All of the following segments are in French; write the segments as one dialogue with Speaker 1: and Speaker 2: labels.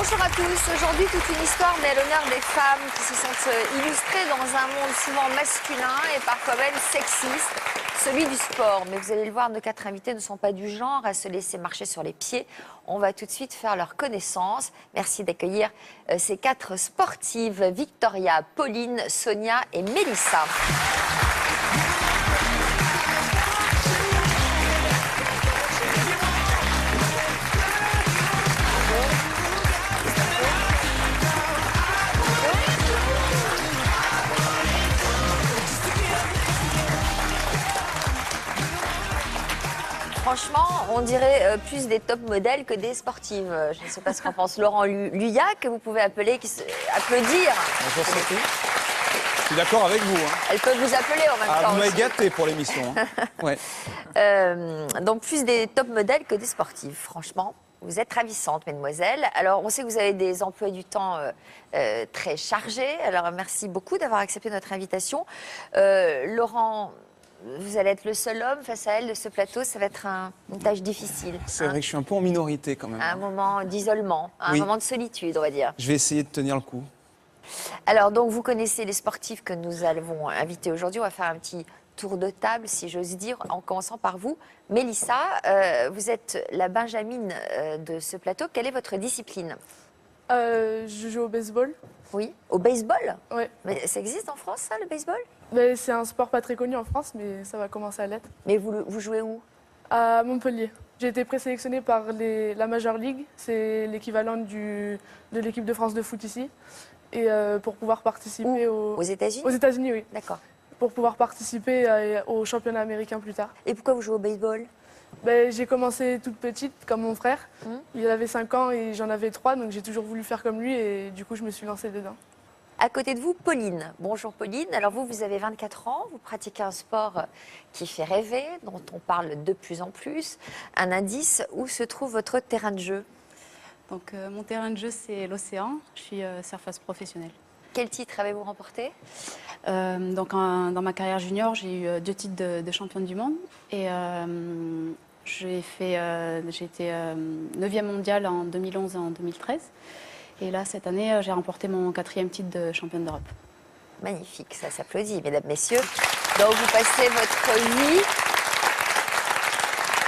Speaker 1: Bonjour à tous. Aujourd'hui, toute une histoire, mais à l'honneur des femmes qui se sentent illustrées dans un monde souvent masculin et parfois même sexiste, celui du sport. Mais vous allez le voir, nos 4 invités ne sont pas du genre à se laisser marcher sur les pieds. On va tout de suite faire leur connaissance. Merci d'accueillir ces 4 sportives, Victoria, Pauline, Sonia et Mélissa. Franchement, on dirait plus des top modèles que des sportives. Je ne sais pas ce qu'en pense Laurent Luyac, que vous pouvez appeler, applaudir.
Speaker 2: Bonjour Sophie. Je suis d'accord avec vous. Hein.
Speaker 1: Elle peut vous appeler en même temps.
Speaker 2: Vous m'avez gâté pour l'émission. Hein. Ouais.
Speaker 1: Donc plus des top modèles que des sportives, franchement. Vous êtes ravissantes, mesdemoiselles. Alors, on sait que vous avez des emplois du temps très chargés. Alors, merci beaucoup d'avoir accepté notre invitation. Laurent, vous allez être le seul homme face à elle de ce plateau. Ça va être une tâche difficile.
Speaker 2: C'est vrai que je suis un peu en minorité quand même.
Speaker 1: Un moment d'isolement, un moment de solitude, on va dire.
Speaker 2: Je vais essayer de tenir le coup.
Speaker 1: Alors, donc, vous connaissez les sportifs que nous allons inviter aujourd'hui. On va faire un petit tour de table, si j'ose dire, en commençant par vous. Mélissa, vous êtes la benjamine de ce plateau. Quelle est votre discipline?
Speaker 3: Je joue au baseball.
Speaker 1: Oui, au baseball?
Speaker 3: Oui.
Speaker 1: Mais ça existe en France, ça, le baseball?
Speaker 3: C'est un sport pas très connu en France, mais ça va commencer à l'être.
Speaker 1: Mais vous jouez où?
Speaker 3: À Montpellier. J'ai été présélectionnée par la Major League, c'est l'équivalent de l'équipe de France de foot ici. Et pour pouvoir participer
Speaker 1: aux États-Unis?
Speaker 3: Aux États-Unis, oui.
Speaker 1: D'accord.
Speaker 3: Pour pouvoir participer au championnat américain plus tard.
Speaker 1: Et pourquoi vous jouez au baseball?
Speaker 3: J'ai commencé toute petite, comme mon frère. Il avait 5 ans et j'en avais 3, donc j'ai toujours voulu faire comme lui et du coup, je me suis lancée dedans.
Speaker 1: À côté de vous, Pauline. Bonjour Pauline. Alors vous avez 24 ans, vous pratiquez un sport qui fait rêver, dont on parle de plus en plus. Un indice, où se trouve votre terrain de jeu?
Speaker 4: Donc mon terrain de jeu, c'est l'océan. Je suis surfeuse professionnelle.
Speaker 1: Quel titre avez-vous remporté?
Speaker 4: Donc dans ma carrière junior, j'ai eu 2 titres de championne du monde. Et j'ai été 9e mondiale en 2011 et en 2013. Et là, cette année, j'ai remporté mon 4e titre de championne d'Europe.
Speaker 1: Magnifique, ça s'applaudit, mesdames, messieurs. Donc vous passez votre vie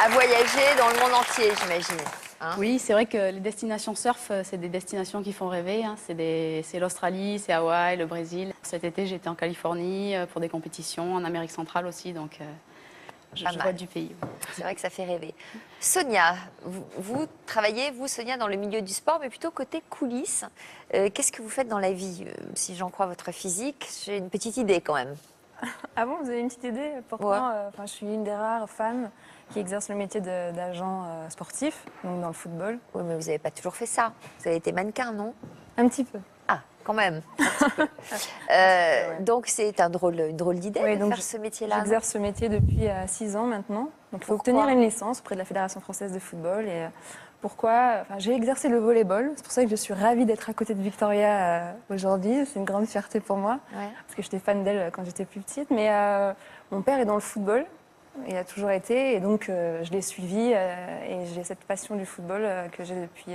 Speaker 1: à voyager dans le monde entier, j'imagine. Hein?
Speaker 4: Oui, c'est vrai que les destinations surf, c'est des destinations qui font rêver. Hein. C'est l'Australie, c'est Hawaï, le Brésil. Cet été, j'étais en Californie pour des compétitions, en Amérique centrale aussi, donc je vois du pays.
Speaker 1: C'est vrai que ça fait rêver. Sonia, vous travaillez, vous Sonia, dans le milieu du sport, mais plutôt côté coulisses. Qu'est-ce que vous faites dans la vie? Si j'en crois votre physique, j'ai une petite idée quand même.
Speaker 5: Ah bon, vous avez une petite idée? Pourtant, je suis une des rares femmes qui exerce le métier d'agent sportif, donc dans le football.
Speaker 1: Oui, mais vous n'avez pas toujours fait ça. Vous avez été mannequin, non?
Speaker 5: Un petit peu.
Speaker 1: Ah, quand même. Donc c'est une drôle d'idée de faire ce métier-là.
Speaker 5: J'exerce ce métier depuis 6 ans maintenant. Donc il faut obtenir une licence auprès de la Fédération française de football. Et pourquoi? J'ai exercé le volleyball. C'est pour ça que je suis ravie d'être à côté de Victoria aujourd'hui. C'est une grande fierté pour moi, parce que j'étais fan d'elle quand j'étais plus petite. Mais mon père est dans le football. Il a toujours été, et donc je l'ai suivi, et j'ai cette passion du football que j'ai depuis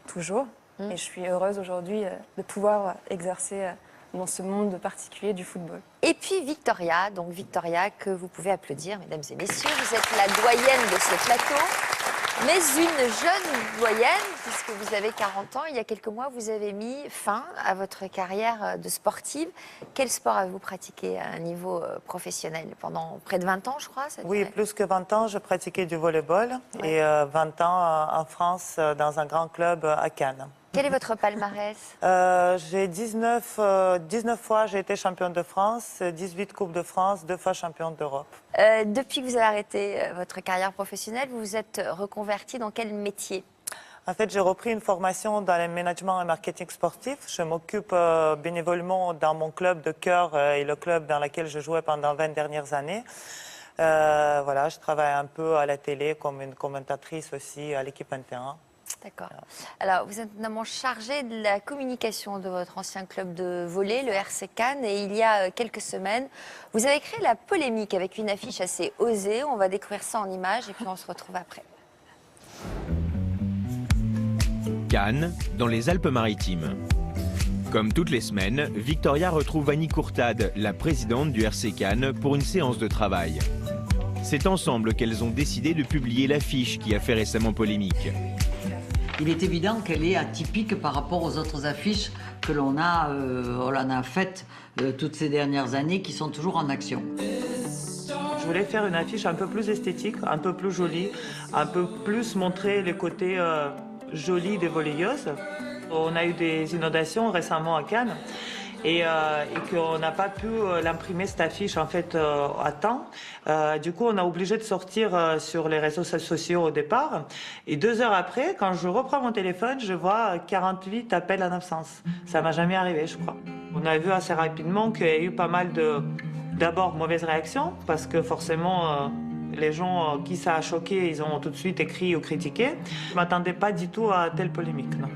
Speaker 5: toujours. Et je suis heureuse aujourd'hui de pouvoir exercer dans ce monde particulier du football.
Speaker 1: Et puis Victoria, donc Victoria que vous pouvez applaudir, mesdames et messieurs. Vous êtes la doyenne de ce plateau, mais une jeune doyenne, puisque vous avez 40 ans. Il y a quelques mois, vous avez mis fin à votre carrière de sportive. Quel sport avez-vous pratiqué à un niveau professionnel? Pendant près de 20 ans, je crois?
Speaker 6: Oui, plus que 20 ans, je pratiquais du volleyball et 20 ans en France dans un grand club à Cannes.
Speaker 1: Quel est votre palmarès?
Speaker 6: J'ai 19 fois j'ai été championne de France, 18 Coupes de France, 2 fois championne d'Europe.
Speaker 1: Depuis que vous avez arrêté votre carrière professionnelle, vous vous êtes reconvertie dans quel métier?
Speaker 6: En fait, j'ai repris une formation dans le management et marketing sportif. Je m'occupe bénévolement dans mon club de cœur et le club dans lequel je jouais pendant 20 dernières années. Voilà, je travaille un peu à la télé comme une commentatrice aussi à l'équipe 21.
Speaker 1: D'accord. Alors, vous êtes notamment chargée de la communication de votre ancien club de volley, le RC Cannes, et il y a quelques semaines, vous avez créé la polémique avec une affiche assez osée. On va découvrir ça en images et puis on se retrouve après.
Speaker 7: Cannes, dans les Alpes-Maritimes. Comme toutes les semaines, Victoria retrouve Annie Courtade, la présidente du RC Cannes, pour une séance de travail. C'est ensemble qu'elles ont décidé de publier l'affiche qui a fait récemment polémique.
Speaker 8: Il est évident qu'elle est atypique par rapport aux autres affiches que l'on a faites toutes ces dernières années, qui sont toujours en action.
Speaker 6: Je voulais faire une affiche un peu plus esthétique, un peu plus jolie, un peu plus montrer les côtés jolis des volleyeuses. On a eu des inondations récemment à Cannes et qu'on n'a pas pu l'imprimer cette affiche en fait à temps. Du coup, on a obligé de sortir sur les réseaux sociaux au départ. Et 2 heures après, quand je reprends mon téléphone, je vois 48 appels en absence. Ça m'a jamais arrivé, je crois. On a vu assez rapidement qu'il y a eu pas mal d'abord mauvaises réactions parce que forcément les gens qui ça a choqué, ils ont tout de suite écrit ou critiqué. Je m'attendais pas du tout à telle polémique, non.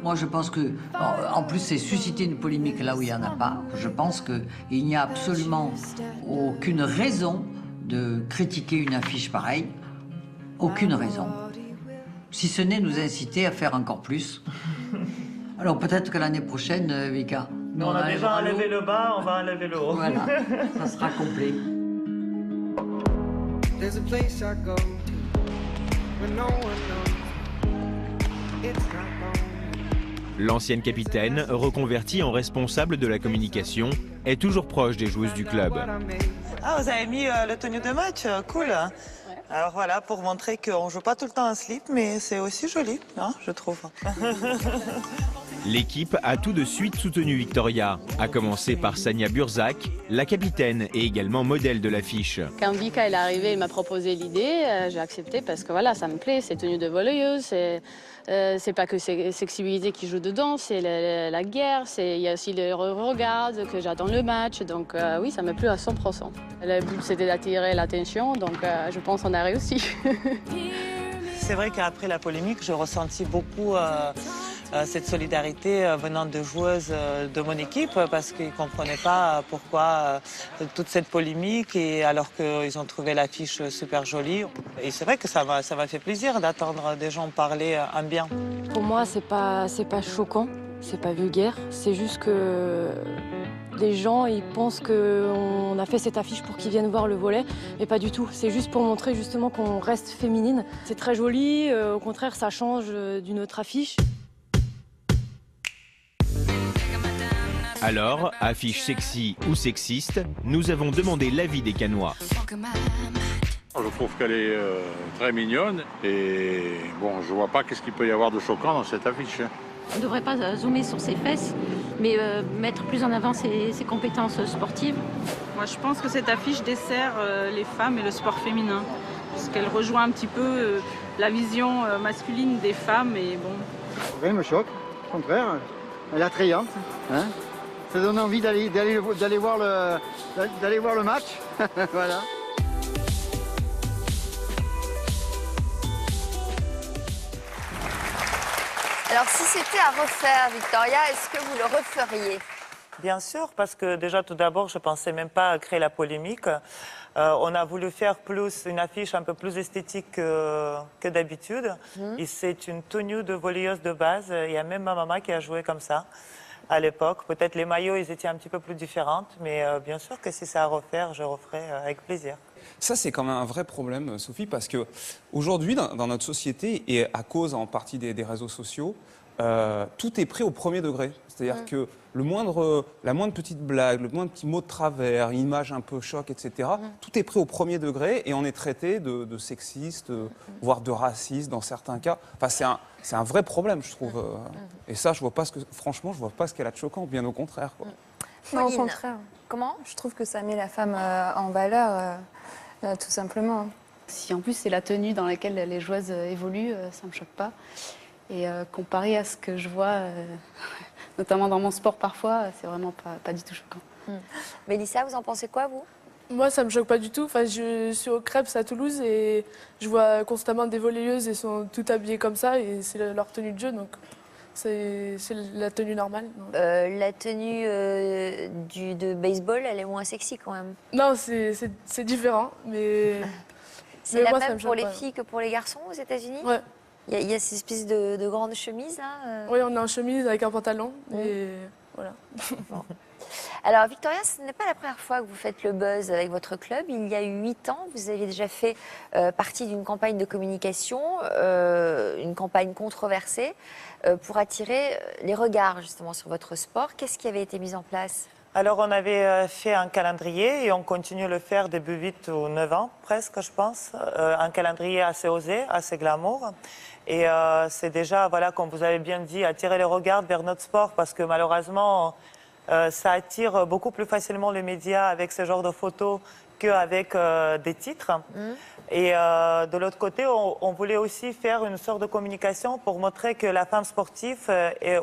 Speaker 8: Moi, je pense que, en plus, c'est susciter une polémique là où il n'y en a pas. Je pense qu'il n'y a absolument aucune raison de critiquer une affiche pareille. Aucune raison. Si ce n'est nous inciter à faire encore plus. Alors peut-être que l'année prochaine, Vika,
Speaker 6: on a déjà enlevé le bas, on va enlever le haut.
Speaker 8: Voilà, ça sera complet.
Speaker 7: L'ancienne capitaine, reconvertie en responsable de la communication, est toujours proche des joueuses du club.
Speaker 6: Ah, vous avez mis le tenue de match, cool. Ouais. Alors voilà, pour montrer qu'on ne joue pas tout le temps en slip, mais c'est aussi joli, hein, je trouve.
Speaker 7: L'équipe a tout de suite soutenu Victoria, à commencer par Sania Burzak, la capitaine et également modèle de l'affiche.
Speaker 4: Quand Vika est arrivée, il m'a proposé l'idée, j'ai accepté parce que voilà, ça me plaît, c'est tenue de volleyeuse, c'est pas que Sexibilité qui joue dedans, c'est la guerre, il y a aussi le regard que j'attends le match, donc oui, ça me plaît à 100%. Le but c'était d'attirer l'attention, donc je pense qu'on a réussi.
Speaker 6: C'est vrai qu'après la polémique, j'ai ressenti beaucoup cette solidarité venant de joueuses de mon équipe parce qu'ils ne comprenaient pas pourquoi toute cette polémique et alors qu'ils ont trouvé l'affiche super jolie. Et c'est vrai que ça m'a fait plaisir d'entendre des gens parler en bien.
Speaker 9: Pour moi, c'est pas choquant, c'est pas vulgaire, c'est juste que les gens ils pensent qu'on a fait cette affiche pour qu'ils viennent voir le volley, mais pas du tout. C'est juste pour montrer justement qu'on reste féminine. C'est très joli, au contraire ça change d'une autre affiche.
Speaker 7: Alors, affiche sexy ou sexiste, nous avons demandé l'avis des Cannois.
Speaker 10: Je trouve qu'elle est très mignonne et bon, je vois pas qu'est-ce qu'il peut y avoir de choquant dans cette affiche.
Speaker 11: On ne devrait pas zoomer sur ses fesses, mais mettre plus en avant ses compétences sportives.
Speaker 12: Moi, je pense que cette affiche dessert les femmes et le sport féminin, parce qu'elle rejoint un petit peu la vision masculine des femmes. Et bon.
Speaker 13: Rien ne me choque, au contraire, elle est attrayante. Hein, ça donne envie d'aller voir le match. Voilà.
Speaker 1: Alors, si c'était à refaire, Victoria, est-ce que vous le referiez?
Speaker 6: Bien sûr, parce que déjà, tout d'abord, je ne pensais même pas créer la polémique. On a voulu faire une affiche un peu plus esthétique que d'habitude. Et c'est une tenue de volleyeuse de base. Il y a même ma maman qui a joué comme ça à l'époque. Peut-être les maillots, ils étaient un petit peu plus différents. Mais bien sûr que si c'est à refaire, je referai avec plaisir.
Speaker 2: Ça, c'est quand même un vrai problème, Sophie, parce qu'aujourd'hui, dans notre société, et à cause en partie des réseaux sociaux, tout est pris au premier degré. C'est-à-dire que la moindre petite blague, le moindre petit mot de travers, une image un peu choc, etc., tout est pris au premier degré et on est traité de sexiste, voire de raciste dans certains cas. Enfin, c'est un vrai problème, je trouve. Et ça, franchement, je vois pas ce qu'elle a de choquant, bien au contraire, quoi.
Speaker 5: Non, au contraire.
Speaker 1: Comment?
Speaker 5: Je trouve que ça met la femme en valeur, tout simplement.
Speaker 4: Si en plus c'est la tenue dans laquelle les joueuses évoluent, ça me choque pas. Et comparé à ce que je vois, notamment dans mon sport parfois, c'est vraiment pas du tout choquant.
Speaker 1: Mélissa, vous en pensez quoi, vous?
Speaker 3: Moi, ça me choque pas du tout. Enfin, je suis au Krebs à Toulouse et je vois constamment des volleyeuses et sont toutes habillées comme ça et c'est leur tenue de jeu, donc c'est la tenue normale.
Speaker 1: La tenue de baseball, elle est moins sexy quand même.
Speaker 3: Non, c'est différent, mais...
Speaker 1: C'est la même pour les filles que pour les garçons aux États-Unis?
Speaker 3: Ouais.
Speaker 1: Il y a ces espèces de grandes chemises, là
Speaker 3: Oui, on est en chemise avec un pantalon. Et voilà.
Speaker 1: Bon. Alors, Victoria, ce n'est pas la première fois que vous faites le buzz avec votre club. Il y a eu 8 ans, vous avez déjà fait partie d'une campagne de communication, une campagne controversée, pour attirer les regards justement sur votre sport. Qu'est-ce qui avait été mis en place ?
Speaker 6: Alors, on avait fait un calendrier et on continue de le faire depuis 8 ou 9 ans, presque, je pense. Un calendrier assez osé, assez glamour. Et c'est déjà, voilà, comme vous avez bien dit, attirer les regards vers notre sport parce que malheureusement, ça attire beaucoup plus facilement les médias avec ce genre de photos qu'avec des titres. Et de l'autre côté, on voulait aussi faire une sorte de communication pour montrer que la femme sportive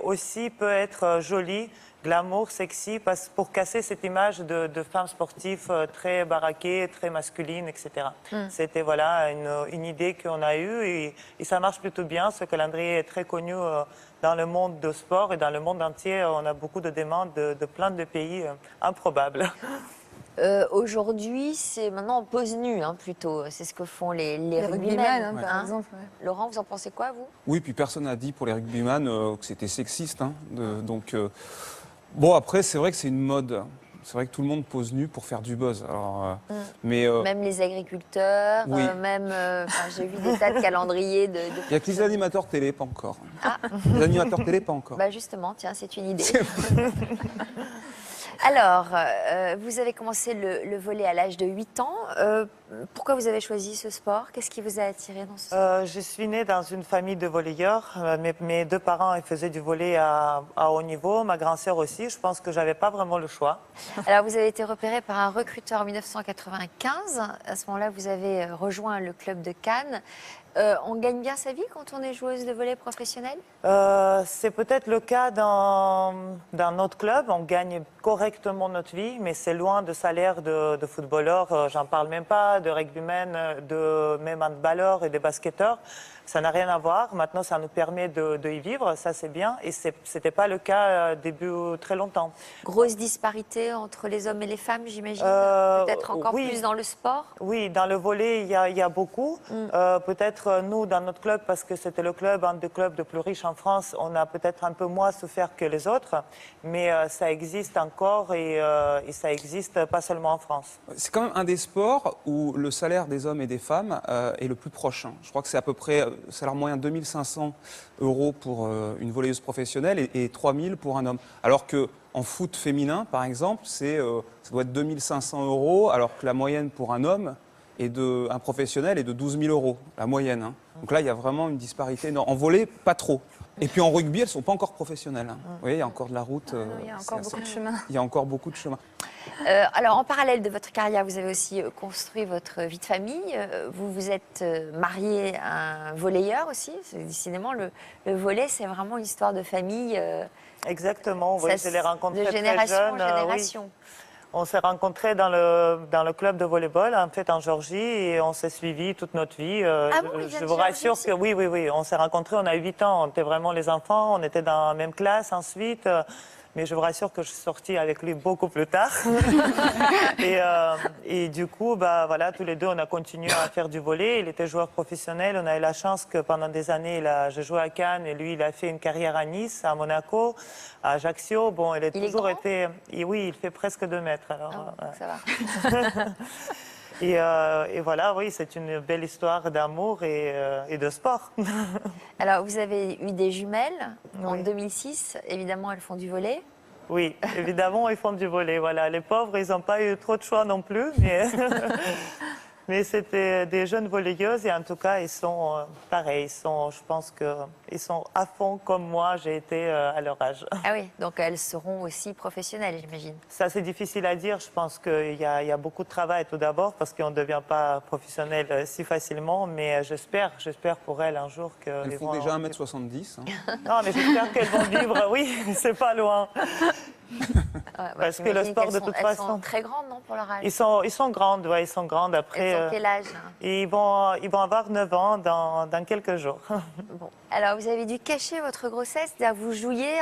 Speaker 6: aussi peut être jolie, glamour, sexy, pour casser cette image de femme sportive très baraquée, très masculine, etc. C'était voilà, une idée qu'on a eue et ça marche plutôt bien. Ce calendrier est très connu dans le monde du sport et dans le monde entier. On a beaucoup de demandes de plein de pays improbables.
Speaker 1: Aujourd'hui, c'est maintenant en pose nue, plutôt. C'est ce que font les rugbymen,
Speaker 5: par exemple. Ouais.
Speaker 1: Laurent, vous en pensez quoi, vous ?
Speaker 2: Oui, puis personne n'a dit pour les rugbyman que c'était sexiste. Donc, bon, après, c'est vrai que c'est une mode. C'est vrai que tout le monde pose nu pour faire du buzz. Alors, mais,
Speaker 1: même les agriculteurs,
Speaker 2: oui.
Speaker 1: J'ai vu des tas de calendriers de...
Speaker 2: Il n'y a que les animateurs télé, pas encore. Ah. Les animateurs télé, pas encore.
Speaker 1: Bah justement, tiens, c'est une idée. Alors, vous avez commencé le volley à l'âge de 8 ans. Pourquoi vous avez choisi ce sport? Qu'est-ce qui vous a attiré dans ce sport?
Speaker 6: Je suis née dans une famille de volleyeurs. Mes deux parents ils faisaient du volley à haut niveau, ma grand-sœur aussi. Je pense que je n'avais pas vraiment le choix.
Speaker 1: Alors, vous avez été repérée par un recruteur en 1995. À ce moment-là, vous avez rejoint le club de Cannes. On gagne bien sa vie quand on est joueuse de volley professionnelle?
Speaker 6: C'est peut-être le cas dans notre club. On gagne correctement notre vie, mais c'est loin de salaire de footballeur. J'en parle même pas, de rugbymen, de même handballeurs et de basketteurs. Ça n'a rien à voir. Maintenant, ça nous permet de y vivre. Ça, c'est bien. Et ce n'était pas le cas depuis très longtemps.
Speaker 1: Grosse disparité entre les hommes et les femmes, j'imagine? Peut-être encore
Speaker 6: oui.
Speaker 1: plus dans le sport?
Speaker 6: Oui, dans le volley, il y a beaucoup. Peut-être nous, dans notre club, parce que c'était un des clubs les plus riches en France, on a peut-être un peu moins souffert que les autres. Mais ça existe encore et ça existe pas seulement en France.
Speaker 2: C'est quand même un des sports où le salaire des hommes et des femmes est le plus proche. Je crois que c'est à peu près salaire moyen 2500 € pour une volleyeuse professionnelle et 3000 pour un homme. Alors qu'en foot féminin, par exemple, ça doit être 2500 €, alors que la moyenne pour un homme un professionnel est de 12 000 €, la moyenne. Donc là, il y a vraiment une disparité énorme. En volley, pas trop. Et puis en rugby, elles ne sont pas encore professionnelles. Vous voyez, il y a encore de la route.
Speaker 5: Il y a encore beaucoup de chemin.
Speaker 2: Il y a encore beaucoup de chemin.
Speaker 1: Alors, en parallèle de votre carrière, vous avez aussi construit votre vie de famille. Vous vous êtes marié à un volleyeur aussi. Décidément, le volley, c'est vraiment une histoire de famille.
Speaker 6: Exactement, oui, je l'ai rencontré
Speaker 1: de génération
Speaker 6: très jeune.
Speaker 1: en génération.
Speaker 6: Oui. On s'est rencontrés dans le club de volleyball, en fait, en Géorgie, et on s'est suivis toute notre vie. Je vous rassure que oui, on s'est rencontrés, on a 8 ans, on était vraiment les enfants, on était dans la même classe ensuite. Mais je vous rassure que je suis sortie avec lui beaucoup plus tard. et du coup, voilà, tous les deux, on a continué à faire du volley. Il était joueur professionnel. On a eu la chance que pendant des années, j'ai joué à Cannes et lui, il a fait une carrière à Nice, à Monaco, à Ajaccio. Bon, il a toujours été... Oui, il fait presque 2 mètres. Alors,
Speaker 1: ça va.
Speaker 6: Et voilà, oui, c'est une belle histoire d'amour et de sport.
Speaker 1: Alors, vous avez eu des jumelles en 2006. Évidemment, elles font du volley.
Speaker 6: Oui, évidemment, ils font du volley. Voilà. Les pauvres, ils n'ont pas eu trop de choix non plus. Mais c'était des jeunes volleyeuses et en tout cas, ils sont pareils. Je pense qu'ils sont à fond comme moi, j'ai été à leur âge.
Speaker 1: Ah oui, donc elles seront aussi professionnelles, j'imagine.
Speaker 6: Ça, c'est difficile à dire. Je pense qu'il y a beaucoup de travail tout d'abord parce qu'on ne devient pas professionnel si facilement. Mais j'espère pour elles un jour qu'elles
Speaker 2: font déjà 1m70.
Speaker 6: Non, mais j'espère qu'elles vont vivre. Oui, c'est pas loin.
Speaker 1: Parce que le sport, de toute façon... Elles sont très grandes, non, pour leur âge?
Speaker 6: Ils sont grandes, ouais, ils sont grandes. Après,
Speaker 1: elles ont quel âge?
Speaker 6: Ils vont avoir 9 ans dans quelques jours.
Speaker 1: Bon. Alors, vous avez dû cacher votre grossesse, c'est-à-dire vous jouiez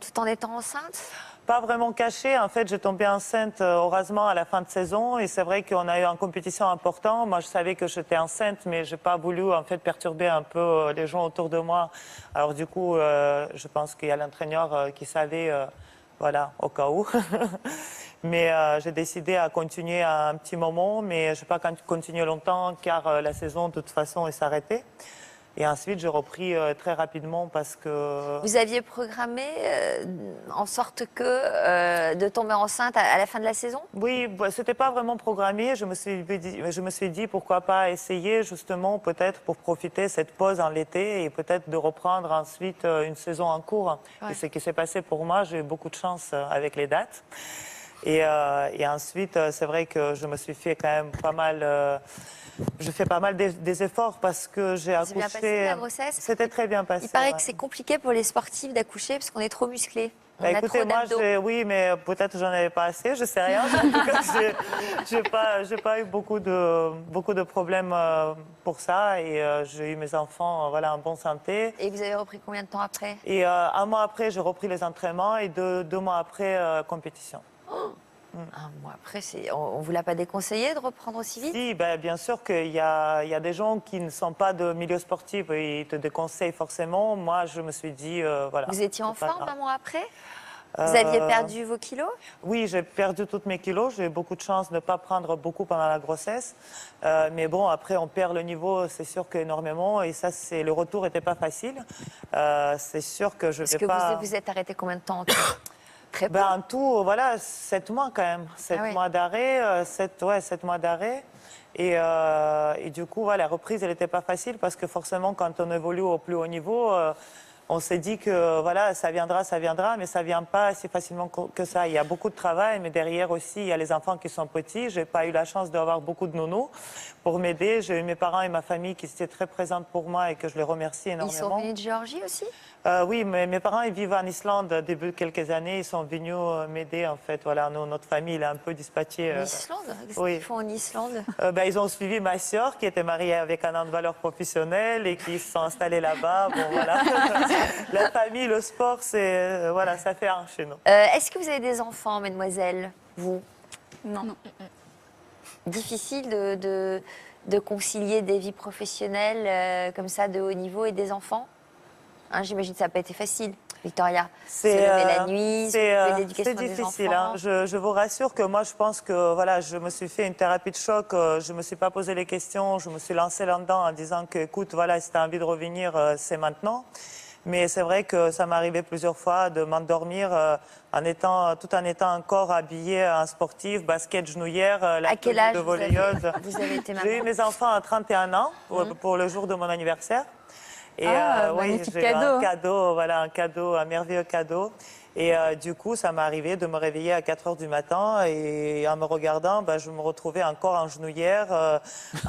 Speaker 1: tout en étant enceinte?
Speaker 6: Pas vraiment caché. En fait, j'ai tombé enceinte au rasement à la fin de saison. Et c'est vrai qu'on a eu une compétition importante. Moi, je savais que j'étais enceinte, mais je n'ai pas voulu en fait, perturber un peu les gens autour de moi. Alors du coup, je pense qu'il y a l'entraîneur qui savait, voilà, au cas où. Mais j'ai décidé à continuer un petit moment, mais je ne vais pas continuer longtemps car la saison, de toute façon, est s'arrêtée. Et ensuite, j'ai repris très rapidement parce que...
Speaker 1: Vous aviez programmé en sorte que de tomber enceinte à la fin de la saison?
Speaker 6: Oui, ce n'était pas vraiment programmé. Je me suis dit pourquoi pas essayer justement peut-être pour profiter de cette pause en l'été et peut-être de reprendre ensuite une saison en cours. Ouais. Et ce qui s'est passé pour moi, j'ai eu beaucoup de chance avec les dates. Et ensuite, c'est vrai que je me suis fait quand même pas mal... je fais pas mal des efforts parce que j'ai accouché.
Speaker 1: C'est bien passé la grossesse?
Speaker 6: C'était très bien passé.
Speaker 1: Il paraît que c'est compliqué pour les sportifs d'accoucher parce qu'on est trop musclés.
Speaker 6: Bah, écoutez, moi, oui, mais peut-être j'en avais pas assez, je sais rien. En tout cas, j'ai pas eu beaucoup de problèmes pour ça et j'ai eu mes enfants voilà, en bonne santé.
Speaker 1: Et vous avez repris combien de temps après?
Speaker 6: Et un mois après, j'ai repris les entraînements et deux mois après, compétition.
Speaker 1: Oh. Un mois après, on ne vous l'a pas déconseillé de reprendre aussi vite?
Speaker 6: Si, ben, bien sûr qu'il y a des gens qui ne sont pas de milieu sportif et ils te déconseillent forcément. Moi, je me suis dit, voilà.
Speaker 1: Vous étiez en forme un mois après? Vous aviez perdu vos kilos?
Speaker 6: Oui, j'ai perdu tous mes kilos. J'ai eu beaucoup de chance de ne pas prendre beaucoup pendant la grossesse. Mais bon, après, on perd le niveau, c'est sûr qu'énormément. Et ça, le retour n'était pas facile. C'est sûr que je ne vais pas...
Speaker 1: Parce que vous êtes arrêté combien de temps en tout?
Speaker 6: Ben, en tout, voilà, 7 mois quand même. 7 mois d'arrêt, 7 mois d'arrêt. Et du coup, voilà, la reprise, elle n'était pas facile parce que forcément, quand on évolue au plus haut niveau, on s'est dit que voilà, ça viendra, mais ça ne vient pas si facilement que ça. Il y a beaucoup de travail, mais derrière aussi, il y a les enfants qui sont petits. Je n'ai pas eu la chance d'avoir beaucoup de nounous pour m'aider. J'ai eu mes parents et ma famille qui étaient très présentes pour moi et que je les remercie énormément.
Speaker 1: Ils sont venus de Géorgie aussi?
Speaker 6: Oui, mais mes parents ils vivent en Islande depuis quelques années. Ils sont venus m'aider en fait. Voilà, notre famille est un peu dispatchée.
Speaker 1: En Islande? Qu'est-ce qu'ils font en Islande?
Speaker 6: Ils ont suivi ma sœur qui était mariée avec un handballeur professionnel et qui se sont installés là-bas. Bon, voilà. La famille, le sport, c'est voilà, ça fait un chez nous.
Speaker 1: Est-ce que vous avez des enfants, mesdemoiselles, vous?
Speaker 4: Non.
Speaker 1: Difficile de concilier des vies professionnelles comme ça de haut niveau et des enfants? Hein, j'imagine que ça n'a pas été facile, Victoria. Se lever la nuit, l'éducation des enfants.
Speaker 6: C'est difficile. Hein. Je vous rassure que moi, je pense que voilà, je me suis fait une thérapie de choc. Je ne me suis pas posé les questions. Je me suis lancée là-dedans en disant que, écoute, voilà, si tu as envie de revenir, c'est maintenant. Mais c'est vrai que ça m'est arrivé plusieurs fois de m'endormir tout en étant encore habillée en sportif, basket, genouillère, la tenue de volleyeuse.
Speaker 1: Vous avez été maman?
Speaker 6: J'ai eu mes enfants à 31 ans pour le jour de mon anniversaire. Et oui, j'ai un cadeau, voilà, un merveilleux cadeau. Et du coup, ça m'est arrivé de me réveiller à 4 h du matin et en me regardant, je me retrouvais encore en genouillère,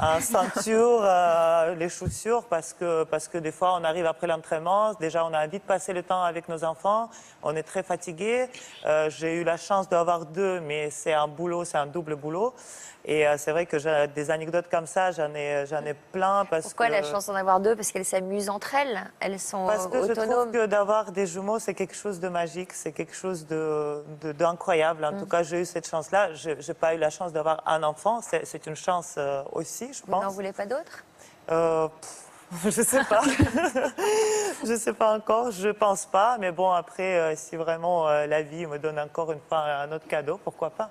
Speaker 6: en ceinture, les chaussures, parce que des fois, on arrive après l'entraînement. Déjà, on a envie de passer le temps avec nos enfants. On est très fatigué. J'ai eu la chance d'avoir 2, mais c'est un double boulot. Et c'est vrai que j'ai des anecdotes comme ça, j'en ai plein.
Speaker 1: Pourquoi la chance d'en avoir 2? Parce qu'elles s'amusent entre elles, elles sont autonomes.
Speaker 6: Parce que je trouve que d'avoir des jumeaux, c'est quelque chose de magique, c'est quelque chose d'incroyable. En tout cas, j'ai eu cette chance-là. Je n'ai pas eu la chance d'avoir un enfant, c'est une chance aussi, je pense.
Speaker 1: Vous n'en voulez pas d'autres?
Speaker 6: Je sais pas. Je sais pas encore, je pense pas. Mais bon, après, si vraiment la vie me donne encore une fois un autre cadeau, pourquoi pas?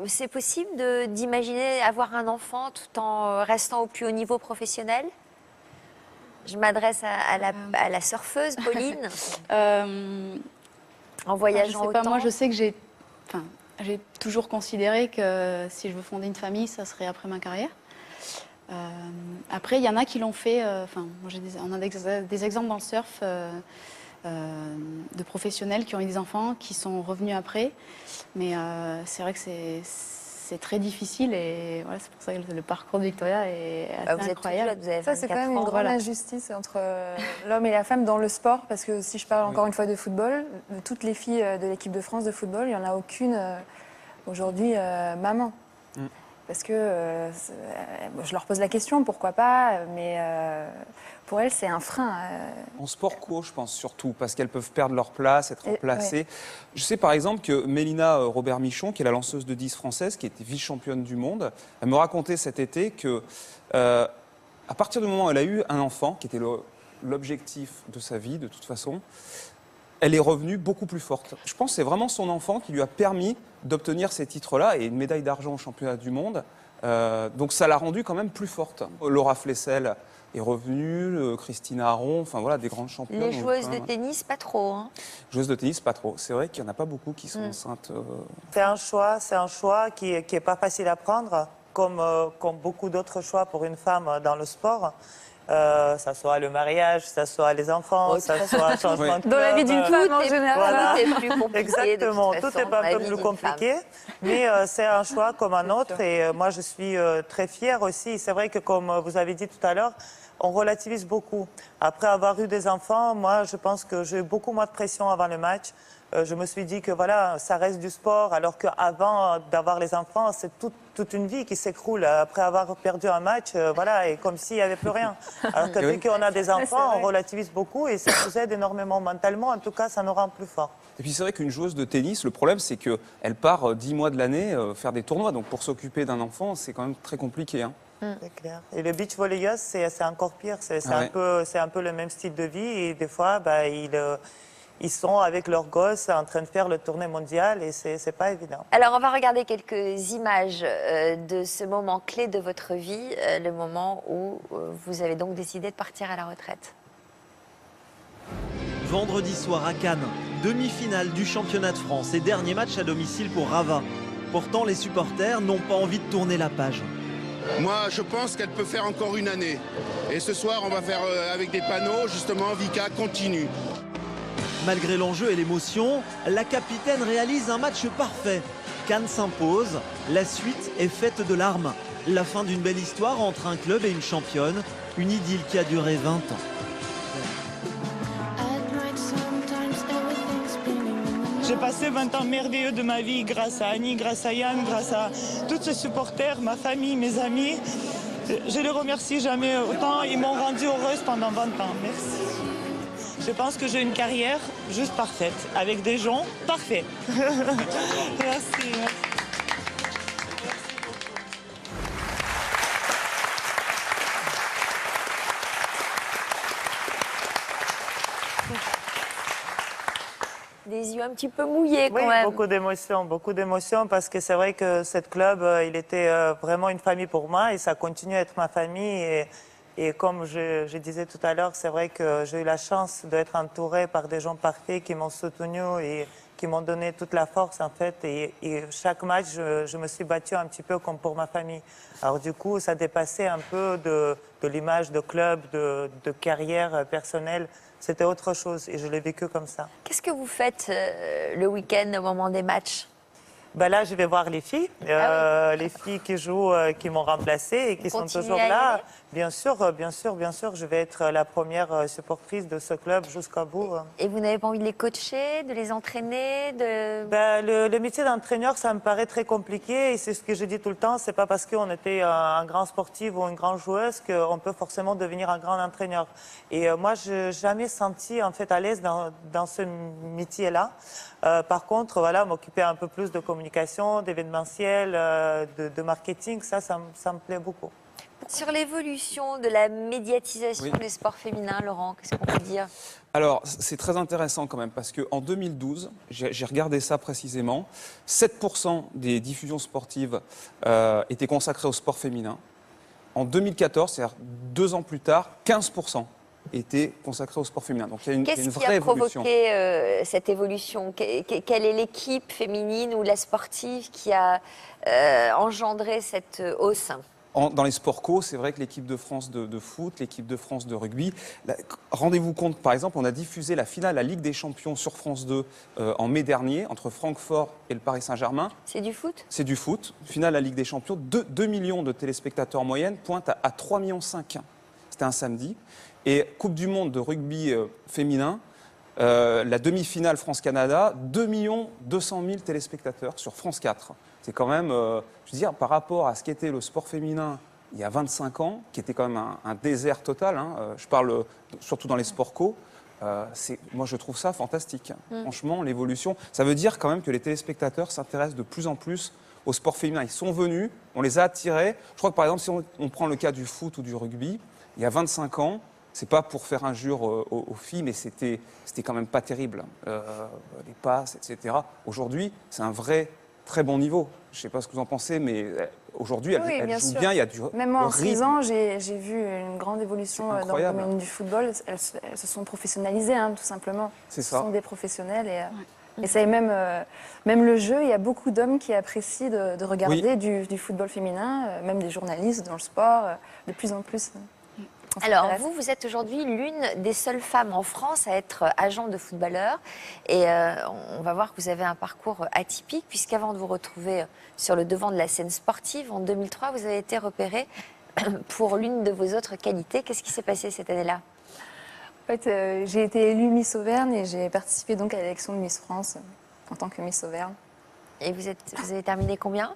Speaker 1: C'est possible d'imaginer avoir un enfant tout en restant au plus haut niveau professionnel? Je m'adresse à la surfeuse, Pauline. En voyageant autant.
Speaker 4: Moi, je sais que j'ai toujours considéré que si je veux fonder une famille, ça serait après ma carrière. Après, il y en a qui l'ont fait. On a des exemples dans le surf de professionnels qui ont eu des enfants, qui sont revenus après. Mais c'est vrai que c'est très difficile et voilà, c'est pour ça que le parcours de Victoria est assez incroyable.
Speaker 5: Ça, c'est quand même une grande injustice entre l'homme et la femme dans le sport, parce que si je parle encore une fois de football, de toutes les filles de l'équipe de France de football, il n'y en a aucune aujourd'hui maman. Parce que je leur pose la question, pourquoi pas, mais pour elles, c'est un frein.
Speaker 2: En sport co, je pense surtout, parce qu'elles peuvent perdre leur place, être remplacées. Ouais. Je sais par exemple que Mélina Robert-Michon, qui est la lanceuse de 10 française, qui était vice-championne du monde, elle me racontait cet été que à partir du moment où elle a eu un enfant, qui était l'objectif de sa vie de toute façon, elle est revenue beaucoup plus forte. Je pense que c'est vraiment son enfant qui lui a permis d'obtenir ces titres-là et une médaille d'argent au championnat du monde. Donc ça l'a rendue quand même plus forte. Laura Flessel est revenue, Christina Aron, enfin voilà, des grandes championnes.
Speaker 1: Les joueuses de tennis, pas trop. Hein.
Speaker 2: Joueuses de tennis, pas trop. C'est vrai qu'il n'y en a pas beaucoup qui sont enceintes.
Speaker 6: C'est un choix qui est pas facile à prendre, comme beaucoup d'autres choix pour une femme dans le sport. Ça soit le mariage, ça soit les enfants, ça soit le changement de club.
Speaker 5: Dans la vie d'une femme en général.
Speaker 6: Voilà.
Speaker 1: Tout est plus compliqué.
Speaker 6: Exactement, tout est un peu plus compliqué. Mais c'est un choix comme un autre. Et moi, je suis très fière aussi. C'est vrai que, comme vous avez dit tout à l'heure, on relativise beaucoup. Après avoir eu des enfants, moi, je pense que j'ai eu beaucoup moins de pression avant le match. Je me suis dit que voilà, ça reste du sport, alors qu'avant d'avoir les enfants, c'est toute une vie qui s'écroule. Après avoir perdu un match, voilà, et comme s'il n'y avait plus rien. Alors que dès qu'on a des enfants, on relativise beaucoup et ça nous aide énormément mentalement. En tout cas, ça nous rend plus forts.
Speaker 2: Et puis c'est vrai qu'une joueuse de tennis, le problème, c'est qu'elle part 10 mois de l'année faire des tournois. Donc pour s'occuper d'un enfant, c'est quand même très compliqué. Hein.
Speaker 6: C'est clair. Et le beach volleyeur, c'est encore pire. C'est un peu le même style de vie. Et des fois, ils sont avec leurs gosses en train de faire le tournée mondial et c'est pas évident.
Speaker 1: Alors, on va regarder quelques images de ce moment clé de votre vie, le moment où vous avez donc décidé de partir à la retraite.
Speaker 14: Vendredi soir à Cannes, demi-finale du championnat de France et dernier match à domicile pour Rava. Pourtant, les supporters n'ont pas envie de tourner la page.
Speaker 15: Moi, je pense qu'elle peut faire encore une année. Et ce soir, on va faire avec des panneaux, justement, Vika continue.
Speaker 14: Malgré l'enjeu et l'émotion, la capitaine réalise un match parfait. Cannes s'impose, la suite est faite de larmes. La fin d'une belle histoire entre un club et une championne, une idylle qui a duré 20 ans.
Speaker 16: J'ai passé 20 ans merveilleux de ma vie grâce à Annie, grâce à Yann, grâce à tous ces supporters, ma famille, mes amis. Je les remercie jamais autant, ils m'ont rendue heureuse pendant 20 ans. Merci. Je pense que j'ai une carrière juste parfaite, avec des gens parfaits. Merci.
Speaker 1: Des yeux un petit peu mouillés quand
Speaker 6: oui,
Speaker 1: même.
Speaker 6: Beaucoup d'émotions parce que c'est vrai que cette club, il était vraiment une famille pour moi et ça continue à être ma famille. Et comme je disais tout à l'heure, c'est vrai que j'ai eu la chance d'être entourée par des gens parfaits qui m'ont soutenue et qui m'ont donné toute la force en fait. Et chaque match, je me suis battue un petit peu comme pour ma famille. Alors du coup, ça dépassait un peu de l'image de club, de carrière personnelle. C'était autre chose et je l'ai vécu comme ça.
Speaker 1: Qu'est-ce que vous faites le week-end au moment des matchs ?
Speaker 6: Ben là, je vais voir les filles, les filles qui jouent, qui m'ont remplacée et qui sont toujours là. Bien sûr, je vais être la première supportrice de ce club jusqu'au bout.
Speaker 1: Et vous n'avez pas envie de les coacher, de les entraîner
Speaker 6: Ben, le métier d'entraîneur, ça me paraît très compliqué et c'est ce que je dis tout le temps. C'est pas parce qu'on était un grand sportif ou une grande joueuse qu'on peut forcément devenir un grand entraîneur. Et moi, je n'ai jamais senti en fait à l'aise dans ce métier-là. Par contre, voilà, m'occuper un peu plus de communication, d'événementiel, de marketing, ça me plaît beaucoup.
Speaker 1: Sur l'évolution de la médiatisation des sports féminins, Laurent, qu'est-ce qu'on peut dire ?
Speaker 2: Alors, c'est très intéressant quand même, parce qu'en 2012, j'ai regardé ça précisément, 7% des diffusions sportives étaient consacrées au sport féminin. En 2014, c'est-à-dire 2 ans plus tard, 15% étaient consacrés au sport féminin. Donc il y a une vraie évolution.
Speaker 1: Qu'est-ce qui a provoqué cette évolution ? Quelle est l'équipe féminine ou la sportive qui a engendré cette hausse ?
Speaker 2: Dans les sports co, c'est vrai que l'équipe de France de foot, l'équipe de France de rugby, rendez-vous compte, par exemple, on a diffusé la finale de la Ligue des Champions sur France 2 en mai dernier, entre Francfort et le Paris Saint-Germain.
Speaker 1: C'est du foot ? C'est
Speaker 2: du foot. Finale de la Ligue des Champions, 2 millions de téléspectateurs en moyenne, pointe à 3,5 millions. C'était un samedi. Et Coupe du Monde de rugby féminin, la demi-finale France-Canada, 2 200 000 téléspectateurs sur France 4. C'est quand même, je veux dire, par rapport à ce qu'était le sport féminin il y a 25 ans, qui était quand même un désert total, hein. Je parle surtout dans les sports co. Moi, je trouve ça fantastique. Franchement, l'évolution, ça veut dire quand même que les téléspectateurs s'intéressent de plus en plus au sport féminin. Ils sont venus, on les a attirés. Je crois que par exemple, si on prend le cas du foot ou du rugby, il y a 25 ans, c'est pas pour faire injure aux filles, mais c'était quand même pas terrible. Les passes, etc. Aujourd'hui, c'est un vrai, très bon niveau. Je sais pas ce que vous en pensez, mais aujourd'hui, elle joue bien, il y a du
Speaker 5: Même moi, en
Speaker 2: rythme.
Speaker 5: 6 ans, j'ai vu une grande évolution dans le domaine du football. Elles se sont professionnalisées, hein, tout simplement.
Speaker 2: C'est ça.
Speaker 5: Ce sont des professionnels et ça est même le jeu, il y a beaucoup d'hommes qui apprécient de regarder du football féminin, même des journalistes dans le sport, de plus en plus.
Speaker 1: Alors, vous êtes aujourd'hui l'une des seules femmes en France à être agent de footballeur. Et on va voir que vous avez un parcours atypique, puisqu'avant de vous retrouver sur le devant de la scène sportive, en 2003, vous avez été repérée pour l'une de vos autres qualités. Qu'est-ce qui s'est passé cette année-là?
Speaker 5: En fait, j'ai été élue Miss Auvergne et j'ai participé donc à l'élection de Miss France en tant que Miss Auvergne.
Speaker 1: Et vous avez terminé combien?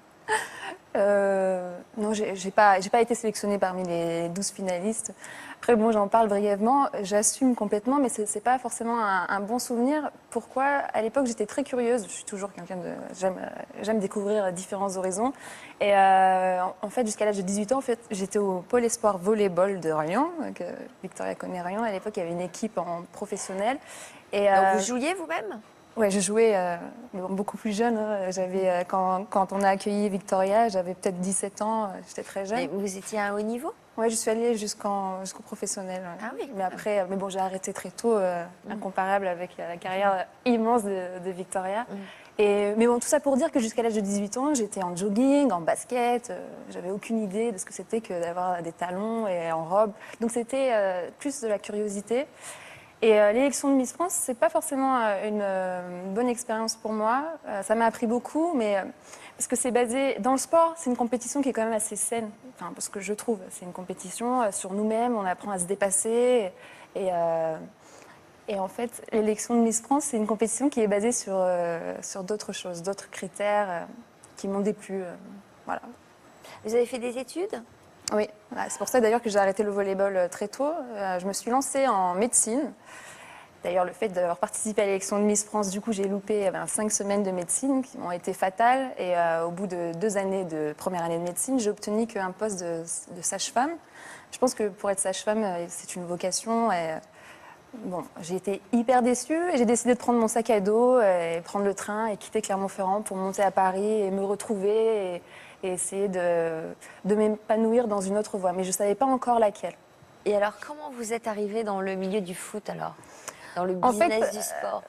Speaker 5: Non, j'ai pas été sélectionnée parmi les 12 finalistes. Après, bon, j'en parle brièvement, j'assume complètement, mais c'est pas forcément un bon souvenir. Pourquoi? À l'époque, j'étais très curieuse. Je suis toujours quelqu'un de... J'aime découvrir différents horizons. Et en fait, jusqu'à l'âge de 18 ans, en fait, j'étais au pôle espoir volleyball de Rion. Donc, Victoria connaît Rion. À l'époque, il y avait une équipe en professionnel. Et,
Speaker 1: donc, vous jouiez vous-même?
Speaker 5: Ouais, je jouais mais bon, beaucoup plus jeune. Hein. Quand on a accueilli Victoria, j'avais peut-être 17 ans, j'étais très jeune.
Speaker 1: Et vous étiez à un haut niveau?
Speaker 5: Oui, je suis allée jusqu'au professionnel. Ouais.
Speaker 1: Ah oui.
Speaker 5: Mais après, bon, j'ai arrêté très tôt, incomparable avec la carrière immense de Victoria. Mais bon, tout ça pour dire que jusqu'à l'âge de 18 ans, j'étais en jogging, en basket. J'avais aucune idée de ce que c'était que d'avoir des talons et en robe. Donc c'était plus de la curiosité. Et l'élection de Miss France, c'est pas forcément une bonne expérience pour moi. Ça m'a appris beaucoup, mais parce que c'est basé dans le sport, c'est une compétition qui est quand même assez saine. Enfin, parce que je trouve, c'est une compétition sur nous-mêmes, on apprend à se dépasser. Et en fait, l'élection de Miss France, c'est une compétition qui est basée sur d'autres choses, d'autres critères qui m'ont déplu. Voilà.
Speaker 1: Vous avez fait des études?
Speaker 5: Oui, c'est pour ça d'ailleurs que j'ai arrêté le volleyball très tôt. Je me suis lancée en médecine. D'ailleurs, le fait d'avoir participé à l'élection de Miss France, du coup, j'ai loupé 5 semaines de médecine qui m'ont été fatales. Et au bout de 2 années de première année de médecine, j'ai obtenu qu'un poste de sage-femme. Je pense que pour être sage-femme, c'est une vocation. Et, bon, j'ai été hyper déçue et j'ai décidé de prendre mon sac à dos et prendre le train et quitter Clermont-Ferrand pour monter à Paris et me retrouver et essayer de m'épanouir dans une autre voie. Mais je ne savais pas encore laquelle.
Speaker 1: Et alors, comment vous êtes arrivée dans le milieu du foot alors? Dans le business du sport?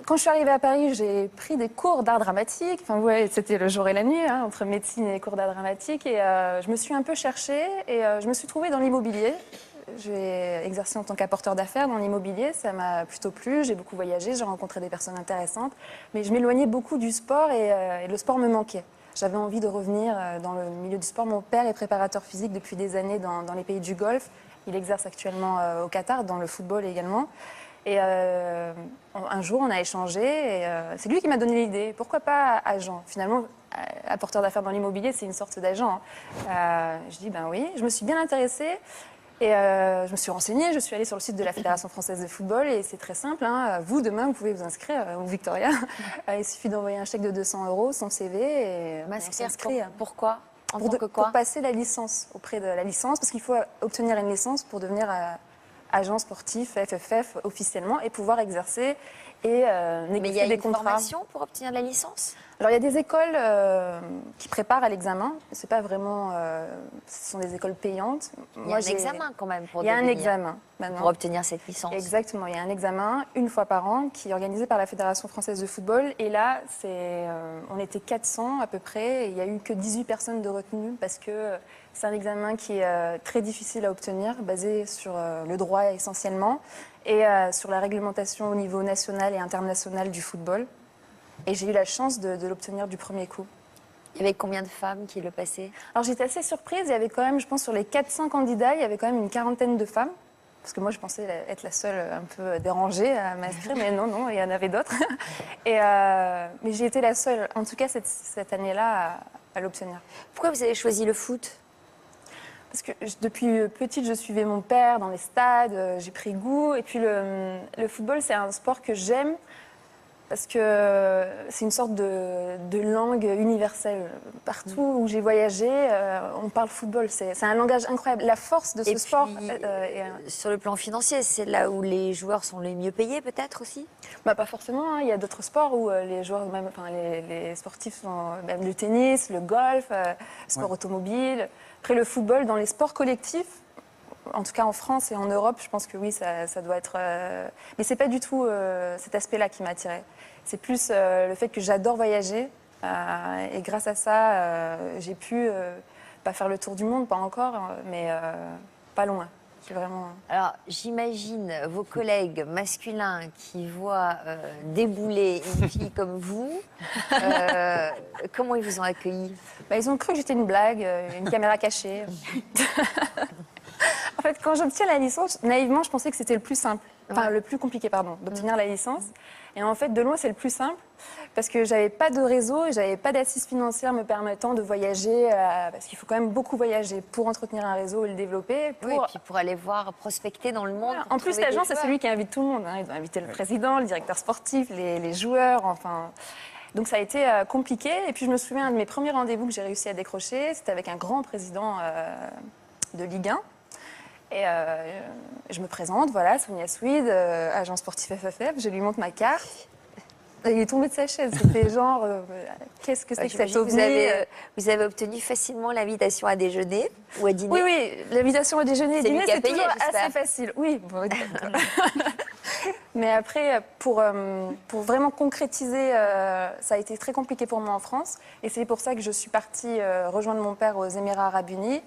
Speaker 5: Quand je suis arrivée à Paris, j'ai pris des cours d'art dramatique. Enfin, ouais, c'était le jour et la nuit, hein, entre médecine et cours d'art dramatique. Et je me suis un peu cherchée et je me suis trouvée dans l'immobilier. J'ai exercé en tant qu'apporteur d'affaires dans l'immobilier. Ça m'a plutôt plu. J'ai beaucoup voyagé, j'ai rencontré des personnes intéressantes. Mais je m'éloignais beaucoup du sport et le sport me manquait. J'avais envie de revenir dans le milieu du sport. Mon père est préparateur physique depuis des années dans les pays du Golfe. Il exerce actuellement au Qatar, dans le football également. Et un jour, on a échangé et c'est lui qui m'a donné l'idée. Pourquoi pas agent? Finalement, apporteur d'affaires dans l'immobilier, c'est une sorte d'agent. Je dis, ben oui. Je me suis bien intéressée et je me suis renseignée. Je suis allée sur le site de la Fédération française de football et c'est très simple. Hein. Vous, demain, vous pouvez vous inscrire au Victoria. Il suffit d'envoyer un chèque de 200 € son CV et on s'inscrit.
Speaker 1: Pourquoi?
Speaker 5: Pour passer la licence, auprès de la licence, parce qu'il faut obtenir une licence pour devenir agent sportif, FFF, officiellement, et pouvoir exercer et négocier des contrats.
Speaker 1: Mais il y a une formation pour obtenir la licence?
Speaker 5: Alors, il y a des écoles qui préparent à l'examen. C'est pas vraiment... ce sont des écoles payantes.
Speaker 1: Il y a un examen quand même pour
Speaker 5: Il y a un examen maintenant.
Speaker 1: Pour obtenir cette licence.
Speaker 5: Exactement. Il y a un examen une fois par an qui est organisé par la Fédération française de football. Et là, on était 400 à peu près. Et il n'y a eu que 18 personnes de retenue parce que c'est un examen qui est très difficile à obtenir, basé sur le droit essentiellement et sur la réglementation au niveau national et international du football. Et j'ai eu la chance de l'obtenir du premier coup.
Speaker 1: Il y avait combien de femmes qui le passaient?
Speaker 5: Alors j'étais assez surprise. Il y avait quand même, je pense, sur les 400 candidats, il y avait quand même une quarantaine de femmes. Parce que moi, je pensais être la seule un peu dérangée à m'inscrire, mais non, il y en avait d'autres. Mais j'ai été la seule, en tout cas cette année-là, à l'obtenir.
Speaker 1: Pourquoi vous avez choisi le foot?
Speaker 5: Parce que depuis petite, je suivais mon père dans les stades, j'ai pris goût. Et puis le football, c'est un sport que j'aime parce que c'est une sorte de langue universelle. Partout où j'ai voyagé, on parle football. C'est un langage incroyable. La force de ce sport...
Speaker 1: Sur le plan financier, c'est là où les joueurs sont les mieux payés peut-être aussi?
Speaker 5: Bah, pas forcément. Hein. Il y a d'autres sports où les joueurs, les sportifs sont même le tennis, le golf, sport automobile. Après le football, dans les sports collectifs, en tout cas en France et en Europe, je pense que oui, ça doit être... Mais c'est pas du tout cet aspect-là qui m'a attirée. C'est plus le fait que j'adore voyager. Et grâce à ça, j'ai pu, pas faire le tour du monde, pas encore, mais pas loin. Vraiment...
Speaker 1: Alors, j'imagine vos collègues masculins qui voient débouler une fille comme vous. Comment ils vous ont accueilli?
Speaker 5: Ils ont cru que j'étais une blague, une caméra cachée. En fait, quand j'obtiens la licence, naïvement, je pensais que c'était le plus simple. Enfin, le plus compliqué, pardon, d'obtenir la licence. Et en fait, de loin, c'est le plus simple. Parce que j'avais pas de réseau et j'avais pas d'assises financières me permettant de voyager. Parce qu'il faut quand même beaucoup voyager pour entretenir un réseau et le développer.
Speaker 1: Oui, et puis pour aller voir, prospecter dans le monde.
Speaker 5: En plus, l'agent, c'est celui qui invite tout le monde. Hein. Il doit inviter le président, le directeur sportif, les joueurs, enfin... Donc ça a été compliqué. Et puis je me souviens, un de mes premiers rendez-vous que j'ai réussi à décrocher, c'était avec un grand président de Ligue 1. Et je me présente, voilà, Sonia Swede, agent sportif FFF, je lui montre ma carte. Et il est tombé de sa chaise, c'était genre, qu'est-ce que c'est que cette ovni?
Speaker 1: Vous avez obtenu facilement l'invitation à déjeuner ou à dîner?
Speaker 5: Oui, l'invitation à déjeuner et dîner, c'est toujours assez facile. Oui, bon, mais après, pour vraiment concrétiser, ça a été très compliqué pour moi en France. Et c'est pour ça que je suis partie rejoindre mon père aux Émirats Arabes Unis.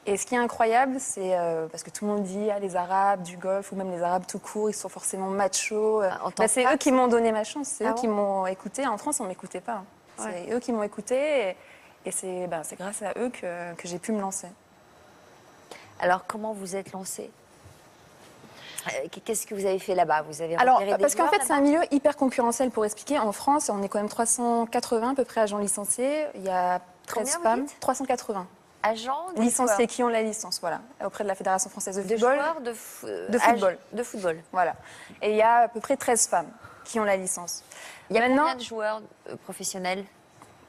Speaker 5: Et ce qui est incroyable, c'est parce que tout le monde dit les Arabes du Golfe ou même les Arabes tout court, ils sont forcément machos. C'est eux qui m'ont donné ma chance, c'est eux qui m'ont écouté. En France, on ne m'écoutait pas. C'est eux qui m'ont écouté et c'est grâce à eux que j'ai pu me lancer.
Speaker 1: Alors, comment vous êtes lancée? Qu'est-ce que vous avez fait là-bas? Vous avez
Speaker 5: parce qu'en fait, c'est un milieu hyper concurrentiel pour expliquer. En France, on est quand même 380 à peu près agents licenciés. Il y a 13 femmes. 380.
Speaker 1: Agents
Speaker 5: licenciés qui ont la licence, voilà, auprès de la Fédération française de football.
Speaker 1: Joueurs de football.
Speaker 5: Voilà. Et il y a à peu près 13 femmes qui ont la licence.
Speaker 1: Il y a combien de joueurs professionnels?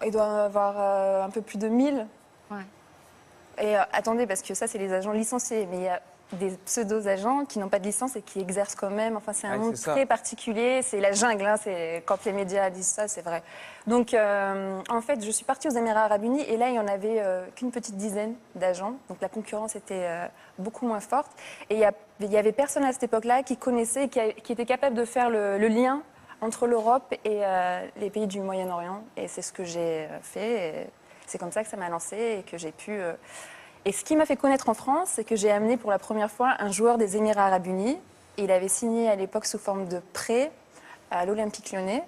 Speaker 5: Il doit y avoir un peu plus de 1000.
Speaker 1: Ouais.
Speaker 5: Et attendez, parce que ça, c'est les agents licenciés, mais il y a des pseudo-agents qui n'ont pas de licence et qui exercent quand même. Enfin, c'est un monde très particulier. C'est la jungle. Hein. Quand les médias disent ça, c'est vrai. Donc, en fait, je suis partie aux Émirats Arabes Unis et là, il n'y en avait qu'une petite dizaine d'agents. Donc, la concurrence était beaucoup moins forte. Et il n'y avait personne à cette époque-là qui connaissait, qui était capable de faire le lien entre l'Europe et les pays du Moyen-Orient. Et c'est ce que j'ai fait. C'est comme ça que ça m'a lancée et que j'ai pu... Et ce qui m'a fait connaître en France, c'est que j'ai amené pour la première fois un joueur des Émirats Arabes Unis. Il avait signé à l'époque sous forme de prêt à l'Olympique Lyonnais,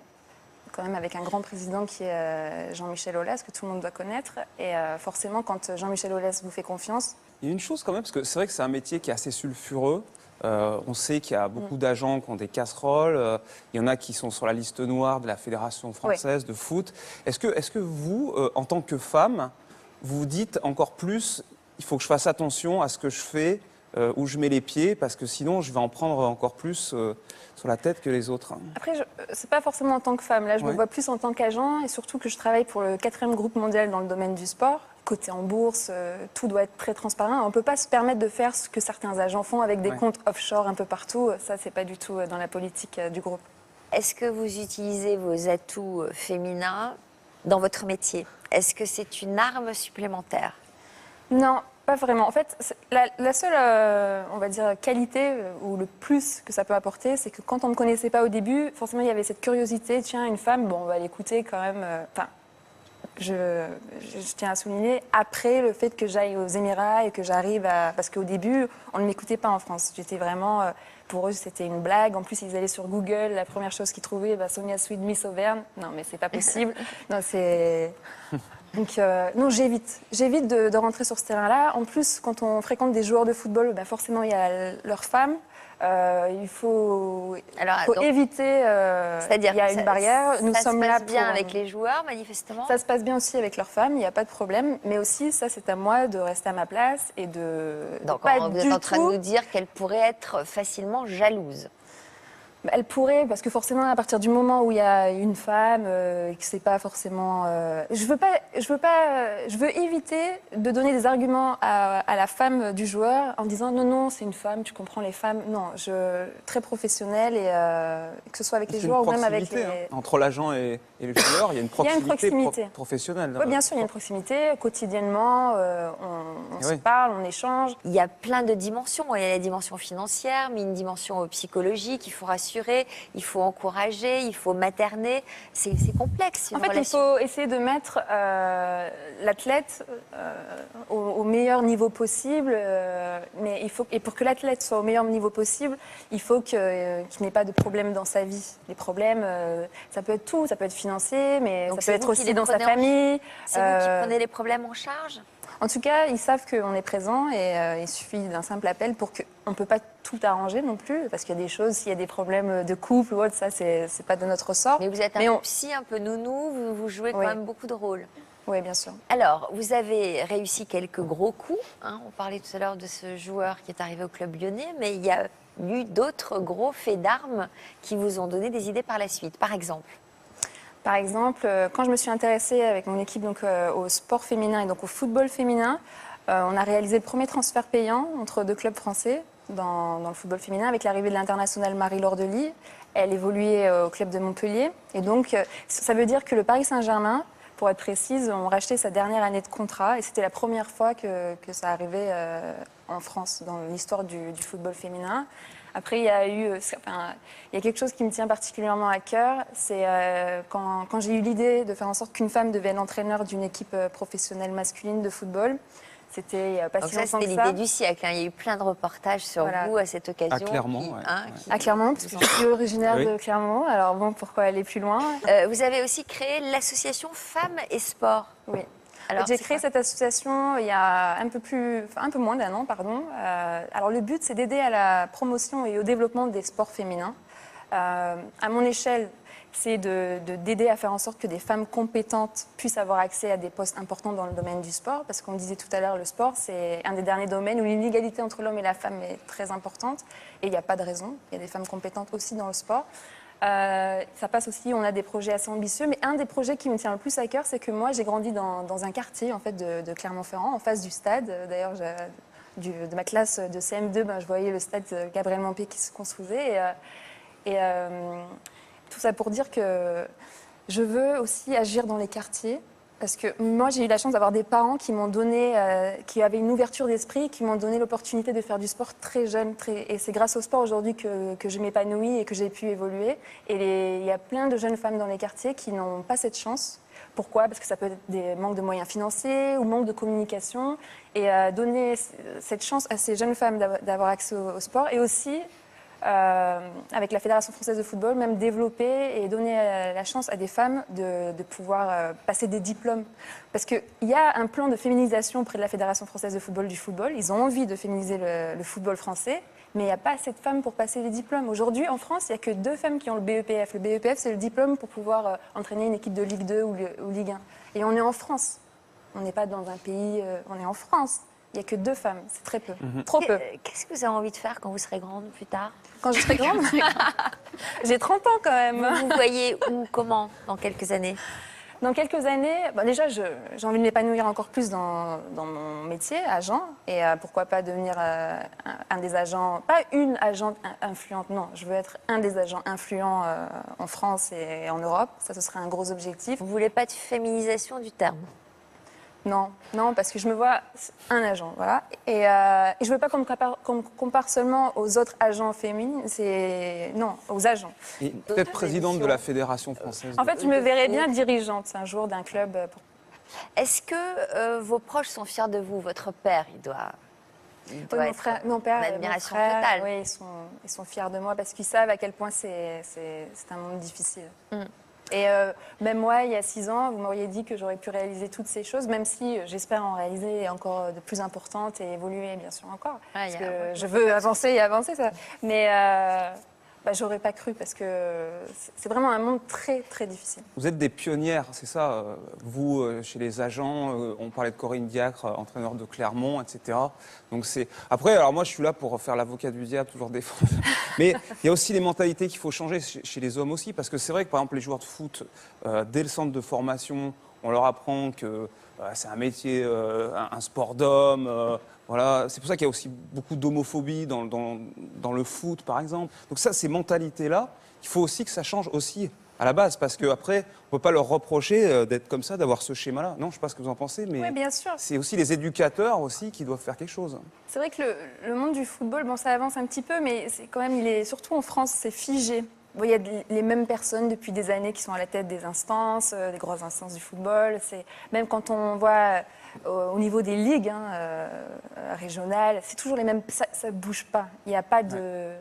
Speaker 5: quand même avec un grand président qui est Jean-Michel Aulas, que tout le monde doit connaître. Et forcément, quand Jean-Michel Aulas vous fait confiance...
Speaker 2: Il y a une chose quand même, parce que c'est vrai que c'est un métier qui est assez sulfureux. On sait qu'il y a beaucoup d'agents qui ont des casseroles. Il y en a qui sont sur la liste noire de la Fédération française de foot. Est-ce que vous, en tant que femme, vous vous dites encore plus... Il faut que je fasse attention à ce que je fais, où je mets les pieds, parce que sinon, je vais en prendre encore plus sur la tête que les autres.
Speaker 5: Après, c'est pas forcément en tant que femme. Là, je me vois plus en tant qu'agent, et surtout que je travaille pour le 4e groupe mondial dans le domaine du sport. Coté en bourse, tout doit être très transparent. On ne peut pas se permettre de faire ce que certains agents font avec des comptes offshore un peu partout. Ça, c'est pas du tout dans la politique du groupe.
Speaker 1: Est-ce que vous utilisez vos atouts féminins dans votre métier? Est-ce que c'est une arme supplémentaire?
Speaker 5: Non, pas vraiment. En fait, la seule, on va dire, qualité ou le plus que ça peut apporter, c'est que quand on ne me connaissait pas au début, forcément, il y avait cette curiosité. Tiens, une femme, bon, on va l'écouter quand même. Enfin, je tiens à souligner, après le fait que j'aille aux Émirats et que j'arrive à... Parce qu'au début, on ne m'écoutait pas en France. J'étais vraiment... Pour eux, c'était une blague. En plus, ils allaient sur Google. La première chose qu'ils trouvaient, Sonia Swede, Miss Auvergne. Non, mais c'est pas possible. Non, c'est... Donc non, j'évite de rentrer sur ce terrain-là. En plus, quand on fréquente des joueurs de football, bah, forcément, il y a leurs femmes. Il faut éviter. C'est-à-dire, il y a une barrière. Nous sommes là.
Speaker 1: Ça se passe bien avec les joueurs, manifestement.
Speaker 5: Ça se passe bien aussi avec leurs femmes. Il n'y a pas de problème. Mais aussi, ça, c'est à moi de rester à ma place et de.
Speaker 1: Donc,
Speaker 5: pas
Speaker 1: vous êtes en train de nous dire qu'elle pourrait être facilement jalouse.
Speaker 5: Elle pourrait, parce que forcément, à partir du moment où il y a une femme, et que c'est pas forcément. Je veux éviter de donner des arguments à la femme du joueur en disant non, c'est une femme, tu comprends les femmes. Non, très professionnelle et que ce soit avec les joueurs ou même avec les.
Speaker 2: Entre l'agent et le joueur, il y a une proximité, professionnelle.
Speaker 5: Oui, bien sûr, il y a une proximité. Quotidiennement, on se parle, on échange.
Speaker 1: Il y a plein de dimensions. Il y a la dimension financière, mais une dimension psychologique. Il faut rassurer, il faut encourager, il faut materner. C'est complexe.
Speaker 5: En fait, il faut essayer de mettre l'athlète au meilleur niveau possible. Mais et pour que l'athlète soit au meilleur niveau possible, il faut qu'il n'ait pas de problème dans sa vie. Les problèmes, ça peut être tout, ça peut être financier, mais donc ça peut être aussi dans sa famille.
Speaker 1: C'est vous qui prenez les problèmes en charge ?
Speaker 5: En tout cas, ils savent qu'on est présent et il suffit d'un simple appel pour qu'on ne peut pas tout arranger non plus, parce qu'il y a des choses, s'il y a des problèmes de couple ou autre, ça, c'est pas de notre ressort.
Speaker 1: Mais vous êtes un peu psy, un peu nounou, vous jouez quand même beaucoup de rôles.
Speaker 5: Oui, bien sûr.
Speaker 1: Alors, vous avez réussi quelques gros coups. On parlait tout à l'heure de ce joueur qui est arrivé au club lyonnais, mais il y a eu d'autres gros faits d'armes qui vous ont donné des idées par la suite. Par exemple,
Speaker 5: quand je me suis intéressée avec mon équipe au sport féminin et donc au football féminin, on a réalisé le premier transfert payant entre deux clubs français dans le football féminin avec l'arrivée de l'internationale Marie-Laure Delis. Elle évoluait au club de Montpellier. Et donc, ça veut dire que le Paris Saint-Germain, pour être précise, ont racheté sa dernière année de contrat. Et c'était la première fois que ça arrivait en France, dans l'histoire du football féminin. Après, il y a quelque chose qui me tient particulièrement à cœur, c'est quand j'ai eu l'idée de faire en sorte qu'une femme devienne entraîneur d'une équipe professionnelle masculine de football. C'était il n'y a pas si longtemps que ça.
Speaker 1: C'était l'idée du siècle. Il y a eu plein de reportages sur vous à cette occasion.
Speaker 2: À Clermont,
Speaker 5: à Clermont, parce que je suis originaire de Clermont. Alors bon, pourquoi aller plus loin ?
Speaker 1: Vous avez aussi créé l'association Femmes et Sport.
Speaker 5: Oui. J'ai créé cette association il y a un peu moins d'un an, pardon. Alors le but, c'est d'aider à la promotion et au développement des sports féminins. À mon échelle, c'est d'aider à faire en sorte que des femmes compétentes puissent avoir accès à des postes importants dans le domaine du sport. Parce qu'on disait tout à l'heure, le sport, c'est un des derniers domaines où l'inégalité entre l'homme et la femme est très importante. Et il n'y a pas de raison. Il y a des femmes compétentes aussi dans le sport. Ça passe aussi, on a des projets assez ambitieux, mais un des projets qui me tient le plus à cœur, c'est que moi, j'ai grandi dans un quartier en fait, de Clermont-Ferrand, en face du stade. D'ailleurs, de ma classe de CM2, je voyais le stade Gabriel Mampé qui se construisait. Et tout ça pour dire que je veux aussi agir dans les quartiers. Parce que moi, j'ai eu la chance d'avoir des parents qui m'ont donné, qui avaient une ouverture d'esprit, qui m'ont donné l'opportunité de faire du sport très jeune. Et c'est grâce au sport aujourd'hui que je m'épanouis et que j'ai pu évoluer. Et il y a plein de jeunes femmes dans les quartiers qui n'ont pas cette chance. Pourquoi ? Parce que ça peut être des manques de moyens financiers ou manque de communication. Et donner cette chance à ces jeunes femmes d'avoir accès au sport. Et aussi, avec la Fédération française de football, même développer et donner la chance à des femmes de pouvoir passer des diplômes. Parce qu'il y a un plan de féminisation auprès de la Fédération française de football du football. Ils ont envie de féminiser le football français, mais il n'y a pas assez de femmes pour passer les diplômes. Aujourd'hui, en France, il n'y a que 2 femmes qui ont le BEPF. Le BEPF, c'est le diplôme pour pouvoir entraîner une équipe de Ligue 2 ou Ligue 1. Et on est en France. On n'est pas dans un pays... on est en France. Il n'y a que 2 femmes, c'est très peu, trop peu.
Speaker 1: Qu'est-ce que vous avez envie de faire quand vous serez grande plus tard ?
Speaker 5: Quand je serai grande ? J'ai 30 ans quand même.
Speaker 1: Vous voyez où, comment, dans quelques années ?
Speaker 5: Dans quelques années, déjà, j'ai envie de m'épanouir encore plus dans mon métier, agent. Et pourquoi pas devenir un des agents, pas une agente influente, non. Je veux être un des agents influents en France et en Europe. Ça, ce serait un gros objectif.
Speaker 1: Vous ne voulez pas de féminisation du terme ?
Speaker 5: Non, parce que je me vois un agent, voilà. Et je ne veux pas qu'on me compare seulement aux autres agents féminins, non, aux agents.
Speaker 2: Et peut-être présidente de la Fédération française.
Speaker 5: En fait, je me verrais bien dirigeante un jour d'un club.
Speaker 1: Est-ce que vos proches sont fiers de vous ? Votre père, il doit être
Speaker 5: mon père,
Speaker 1: une admiration totale.
Speaker 5: Oui, ils sont fiers de moi parce qu'ils savent à quel point c'est un monde difficile. Et même moi, il y a 6 ans, vous m'auriez dit que j'aurais pu réaliser toutes ces choses, même si j'espère en réaliser encore de plus importantes et évoluer, bien sûr, encore. Parce que je veux avancer et avancer, ça. Mais j'aurais pas cru, parce que c'est vraiment un monde très, très difficile.
Speaker 2: Vous êtes des pionnières, c'est ça. Vous, chez les agents, on parlait de Corinne Diacre, entraîneur de Clermont, etc. Donc c'est. Après, alors moi, je suis là pour faire l'avocat du diable, toujours défendre. Mais il y a aussi les mentalités qu'il faut changer chez les hommes aussi, parce que c'est vrai que, par exemple, les joueurs de foot, dès le centre de formation, on leur apprend que c'est un métier, un sport d'homme. Voilà. C'est pour ça qu'il y a aussi beaucoup d'homophobie dans le foot, par exemple. Donc ça, ces mentalités-là, il faut aussi que ça change aussi à la base, parce qu'après, on ne peut pas leur reprocher d'être comme ça, d'avoir ce schéma-là. Non, je ne sais pas ce que vous en pensez, mais
Speaker 5: oui, bien sûr.
Speaker 2: C'est aussi les éducateurs aussi qui doivent faire quelque chose.
Speaker 5: C'est vrai que le monde du football, bon, ça avance un petit peu, mais c'est quand même, surtout en France, c'est figé. Bon, il y a les mêmes personnes depuis des années qui sont à la tête des instances, des grosses instances du football. Même quand on voit au niveau des ligues régionales, c'est toujours les mêmes. Ça ne bouge pas. Il n'y a pas de. Ouais.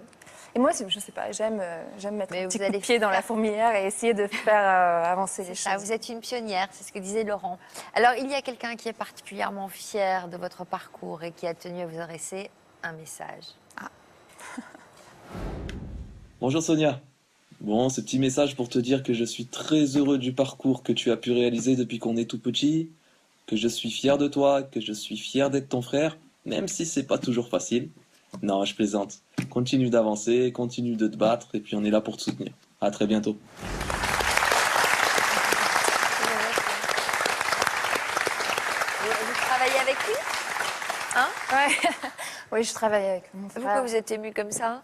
Speaker 5: Et moi, je ne sais pas, j'aime mettre un petit coup de pied dans la fourmilière et essayer de faire avancer les choses.
Speaker 1: Vous êtes une pionnière, c'est ce que disait Laurent. Alors, il y a quelqu'un qui est particulièrement fier de votre parcours et qui a tenu à vous adresser un message.
Speaker 17: Bonjour Sonia. Bon, ce petit message pour te dire que je suis très heureux du parcours que tu as pu réaliser depuis qu'on est tout petit, que je suis fier de toi, que je suis fier d'être ton frère, même si c'est pas toujours facile. Non, je plaisante. Continue d'avancer, continue de te battre, et puis on est là pour te soutenir. À très bientôt.
Speaker 1: Vous travaillez avec lui ?
Speaker 5: Ouais. Oui, je travaille avec mon frère.
Speaker 1: Pourquoi vous êtes émue comme ça ?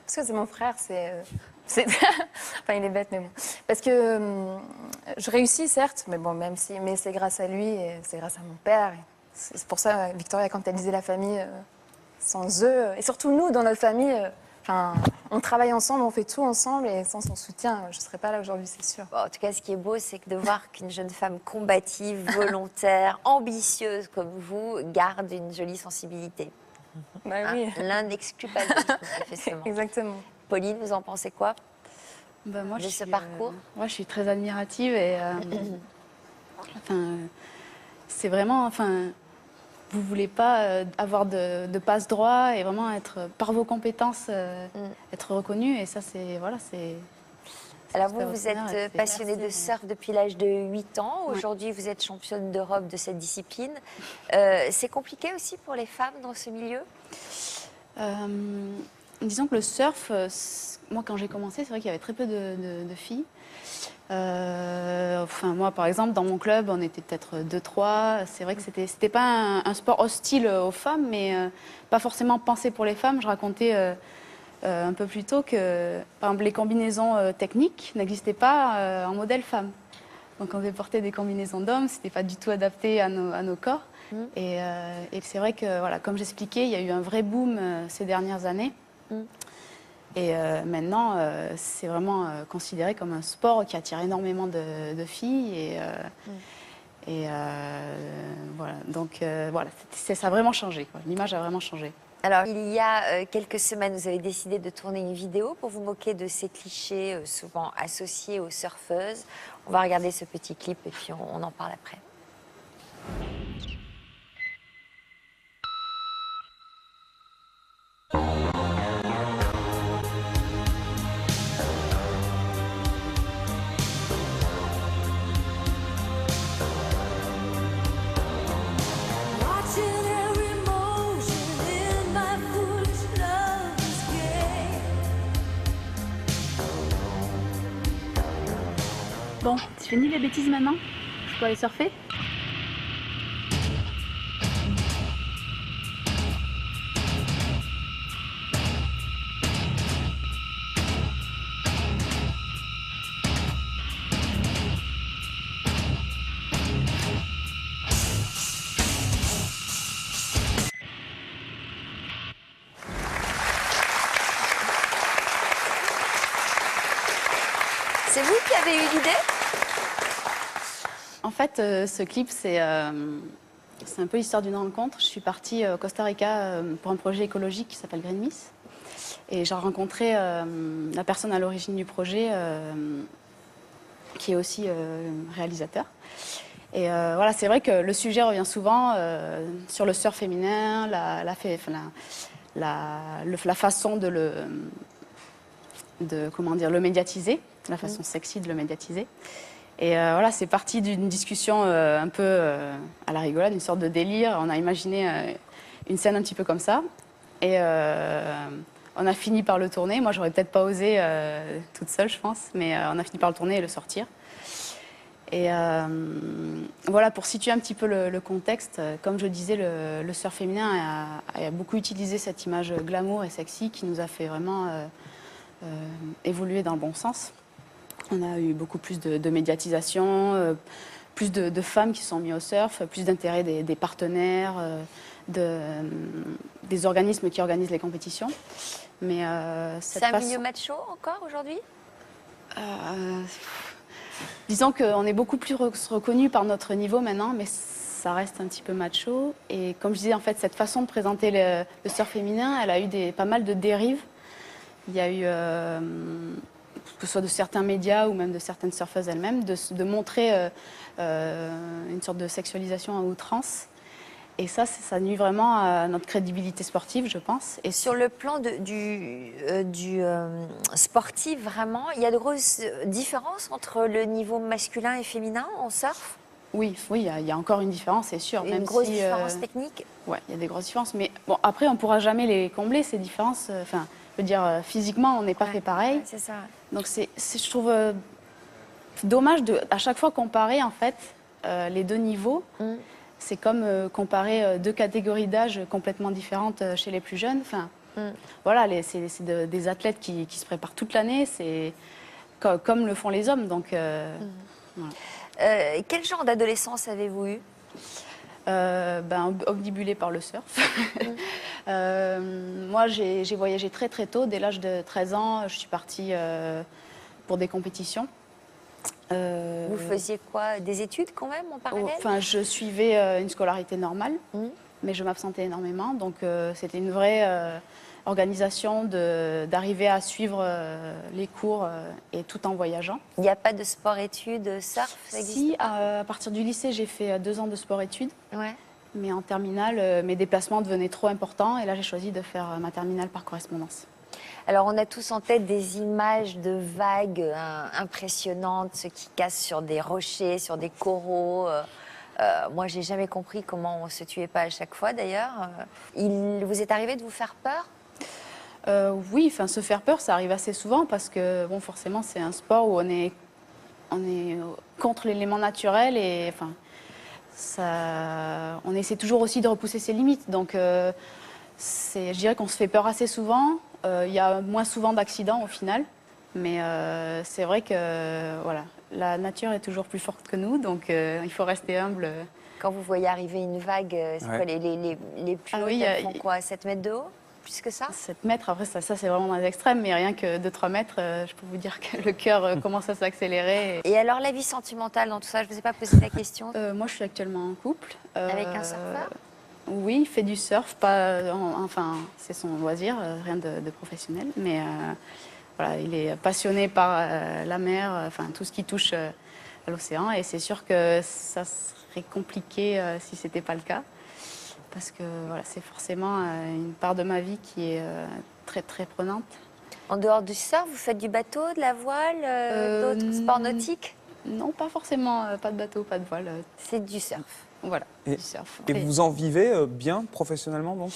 Speaker 5: Parce que c'est mon frère, enfin, il est bête, mais bon. Parce que je réussis, certes, mais bon, mais c'est grâce à lui et c'est grâce à mon père. C'est pour ça, Victoria, quand elle disait la famille, sans eux, et surtout nous, dans notre famille, on travaille ensemble, on fait tout ensemble, et sans son soutien, je ne serais pas là aujourd'hui, c'est sûr.
Speaker 1: Bon, en tout cas, ce qui est beau, c'est de voir qu'une jeune femme combative, volontaire, ambitieuse comme vous, garde une jolie sensibilité.
Speaker 5: Oui.
Speaker 1: L'un n'exclut pas l'autre, manifestement.
Speaker 5: Exactement.
Speaker 1: Pauline, vous en pensez quoi
Speaker 4: moi,
Speaker 1: de ce parcours?
Speaker 4: Moi, je suis très admirative et c'est vraiment, vous voulez pas avoir de passe droit et vraiment être par vos compétences être reconnu, et ça c'est
Speaker 1: Alors vous êtes passionnée de surf depuis l'âge de 8 ans. Aujourd'hui, vous êtes championne d'Europe de cette discipline. C'est compliqué aussi pour les femmes dans ce milieu?
Speaker 4: Disons que le surf, moi quand j'ai commencé, c'est vrai qu'il y avait très peu de filles. Moi par exemple, dans mon club, on était peut-être 2-3. C'est vrai que c'était pas un sport hostile aux femmes, mais pas forcément pensé pour les femmes. Je racontais un peu plus tôt que, par exemple, les combinaisons techniques n'existaient pas en modèle femme. Donc on devait porter des combinaisons d'hommes, c'était pas du tout adapté à nos corps. Et c'est vrai que, voilà, comme j'expliquais, il y a eu un vrai boom ces dernières années. Et maintenant, c'est vraiment considéré comme un sport qui attire énormément de filles. Voilà. Donc voilà, ça a vraiment changé, quoi. L'image a vraiment changé.
Speaker 1: Alors, il y a quelques semaines, vous avez décidé de tourner une vidéo pour vous moquer de ces clichés souvent associés aux surfeuses. On va regarder ce petit clip et puis on en parle après.
Speaker 4: Bon, tu finis les bêtises maintenant? Je peux aller surfer?
Speaker 1: C'est vous qui avez eu l'idée?
Speaker 4: En fait, ce clip, c'est un peu l'histoire d'une rencontre. Je suis partie au Costa Rica pour un projet écologique qui s'appelle Green Miss. Et j'ai rencontré la personne à l'origine du projet qui est aussi réalisateur. Et voilà, c'est vrai que le sujet revient souvent sur le surf féminin, la façon de le médiatiser, la façon sexy de le médiatiser. Et voilà, c'est parti d'une discussion un peu à la rigolade, une sorte de délire. On a imaginé une scène un petit peu comme ça. Et on a fini par le tourner. Moi, j'aurais peut-être pas osé toute seule, je pense, mais on a fini par le tourner et le sortir. Et voilà, pour situer un petit peu le contexte, comme je disais, le surf féminin a beaucoup utilisé cette image glamour et sexy qui nous a fait vraiment évoluer dans le bon sens. On a eu beaucoup plus de médiatisation, plus de femmes qui se sont mises au surf, plus d'intérêt des partenaires, des organismes qui organisent les compétitions. Mais
Speaker 1: c'est un milieu macho encore aujourd'hui?
Speaker 4: Disons qu'on est beaucoup plus reconnu par notre niveau maintenant, mais ça reste un petit peu macho. Et comme je disais, en fait, cette façon de présenter le surf féminin, elle a eu pas mal de dérives. Il y a eu, que ce soit de certains médias ou même de certaines surfeuses elles-mêmes, de montrer une sorte de sexualisation à outrance. Et ça nuit vraiment à notre crédibilité sportive, je pense. Et
Speaker 1: sur le plan du sportif, vraiment, il y a de grosses différences entre le niveau masculin et féminin en surf?
Speaker 4: Oui, il y a encore une différence, c'est sûr.
Speaker 1: Une grosse différence technique?
Speaker 4: Oui, il y a des grosses différences. Mais bon, après, on ne pourra jamais les combler, ces différences. Enfin, je veux dire, physiquement, on n'est pas fait pareil.
Speaker 1: C'est ça.
Speaker 4: Donc, je trouve dommage à chaque fois comparer, en fait, les deux niveaux. C'est comme comparer deux catégories d'âge complètement différentes chez les plus jeunes. Enfin, voilà, c'est des athlètes qui se préparent toute l'année, c'est comme le font les hommes. Donc, voilà.
Speaker 1: Quel genre d'adolescence avez-vous eu?
Speaker 4: Obnubilée par le surf. Moi, j'ai voyagé très très tôt. Dès l'âge de 13 ans, je suis partie pour des compétitions.
Speaker 1: Vous faisiez quoi? Des études quand même en parallèle?
Speaker 4: Enfin, je suivais une scolarité normale, mais je m'absentais énormément. Donc, c'était une vraie organisation d'arriver à suivre les cours et tout en voyageant.
Speaker 1: Il n'y a pas de sport-études surf? Ça existe?
Speaker 4: Si, à partir du lycée, j'ai fait 2 ans de sport-études.
Speaker 1: Ouais.
Speaker 4: Mais en terminale, mes déplacements devenaient trop importants et là, j'ai choisi de faire ma terminale par correspondance.
Speaker 1: Alors, on a tous en tête des images de vagues impressionnantes, ceux qui cassent sur des rochers, sur des coraux. Moi, j'ai jamais compris comment on se tuait pas à chaque fois, d'ailleurs. Il vous est arrivé de vous faire peur?
Speaker 4: Oui, enfin, se faire peur, ça arrive assez souvent parce que, bon, forcément, c'est un sport où on est contre l'élément naturel et, enfin, on essaie toujours aussi de repousser ses limites. Donc, je dirais qu'on se fait peur assez souvent. Il y a moins souvent d'accidents au final, mais c'est vrai que voilà, la nature est toujours plus forte que nous, donc il faut rester humble.
Speaker 1: Quand vous voyez arriver une vague, c'est quoi, les plus hautes, elles font quoi, 7 mètres de haut? Plus que ça?
Speaker 4: 7 mètres, après ça c'est vraiment dans les extrêmes, mais rien que 2-3 mètres, je peux vous dire que le cœur commence à s'accélérer.
Speaker 1: Et alors la vie sentimentale dans tout ça, je ne vous ai pas posé la question.
Speaker 4: Moi je suis actuellement en couple.
Speaker 1: Avec un surfeur?
Speaker 4: Oui, il fait du surf, enfin c'est son loisir, rien de professionnel, mais voilà, il est passionné par la mer, enfin tout ce qui touche à l'océan, et c'est sûr que ça serait compliqué si c'était pas le cas, parce que voilà, c'est forcément une part de ma vie qui est très très prenante.
Speaker 1: En dehors du surf, vous faites du bateau, de la voile, d'autres sports nautiques?
Speaker 4: Non, pas forcément, pas de bateau, pas de voile.
Speaker 1: C'est du surf.
Speaker 4: Voilà,
Speaker 2: du
Speaker 4: surf.
Speaker 2: Et vous en vivez bien professionnellement donc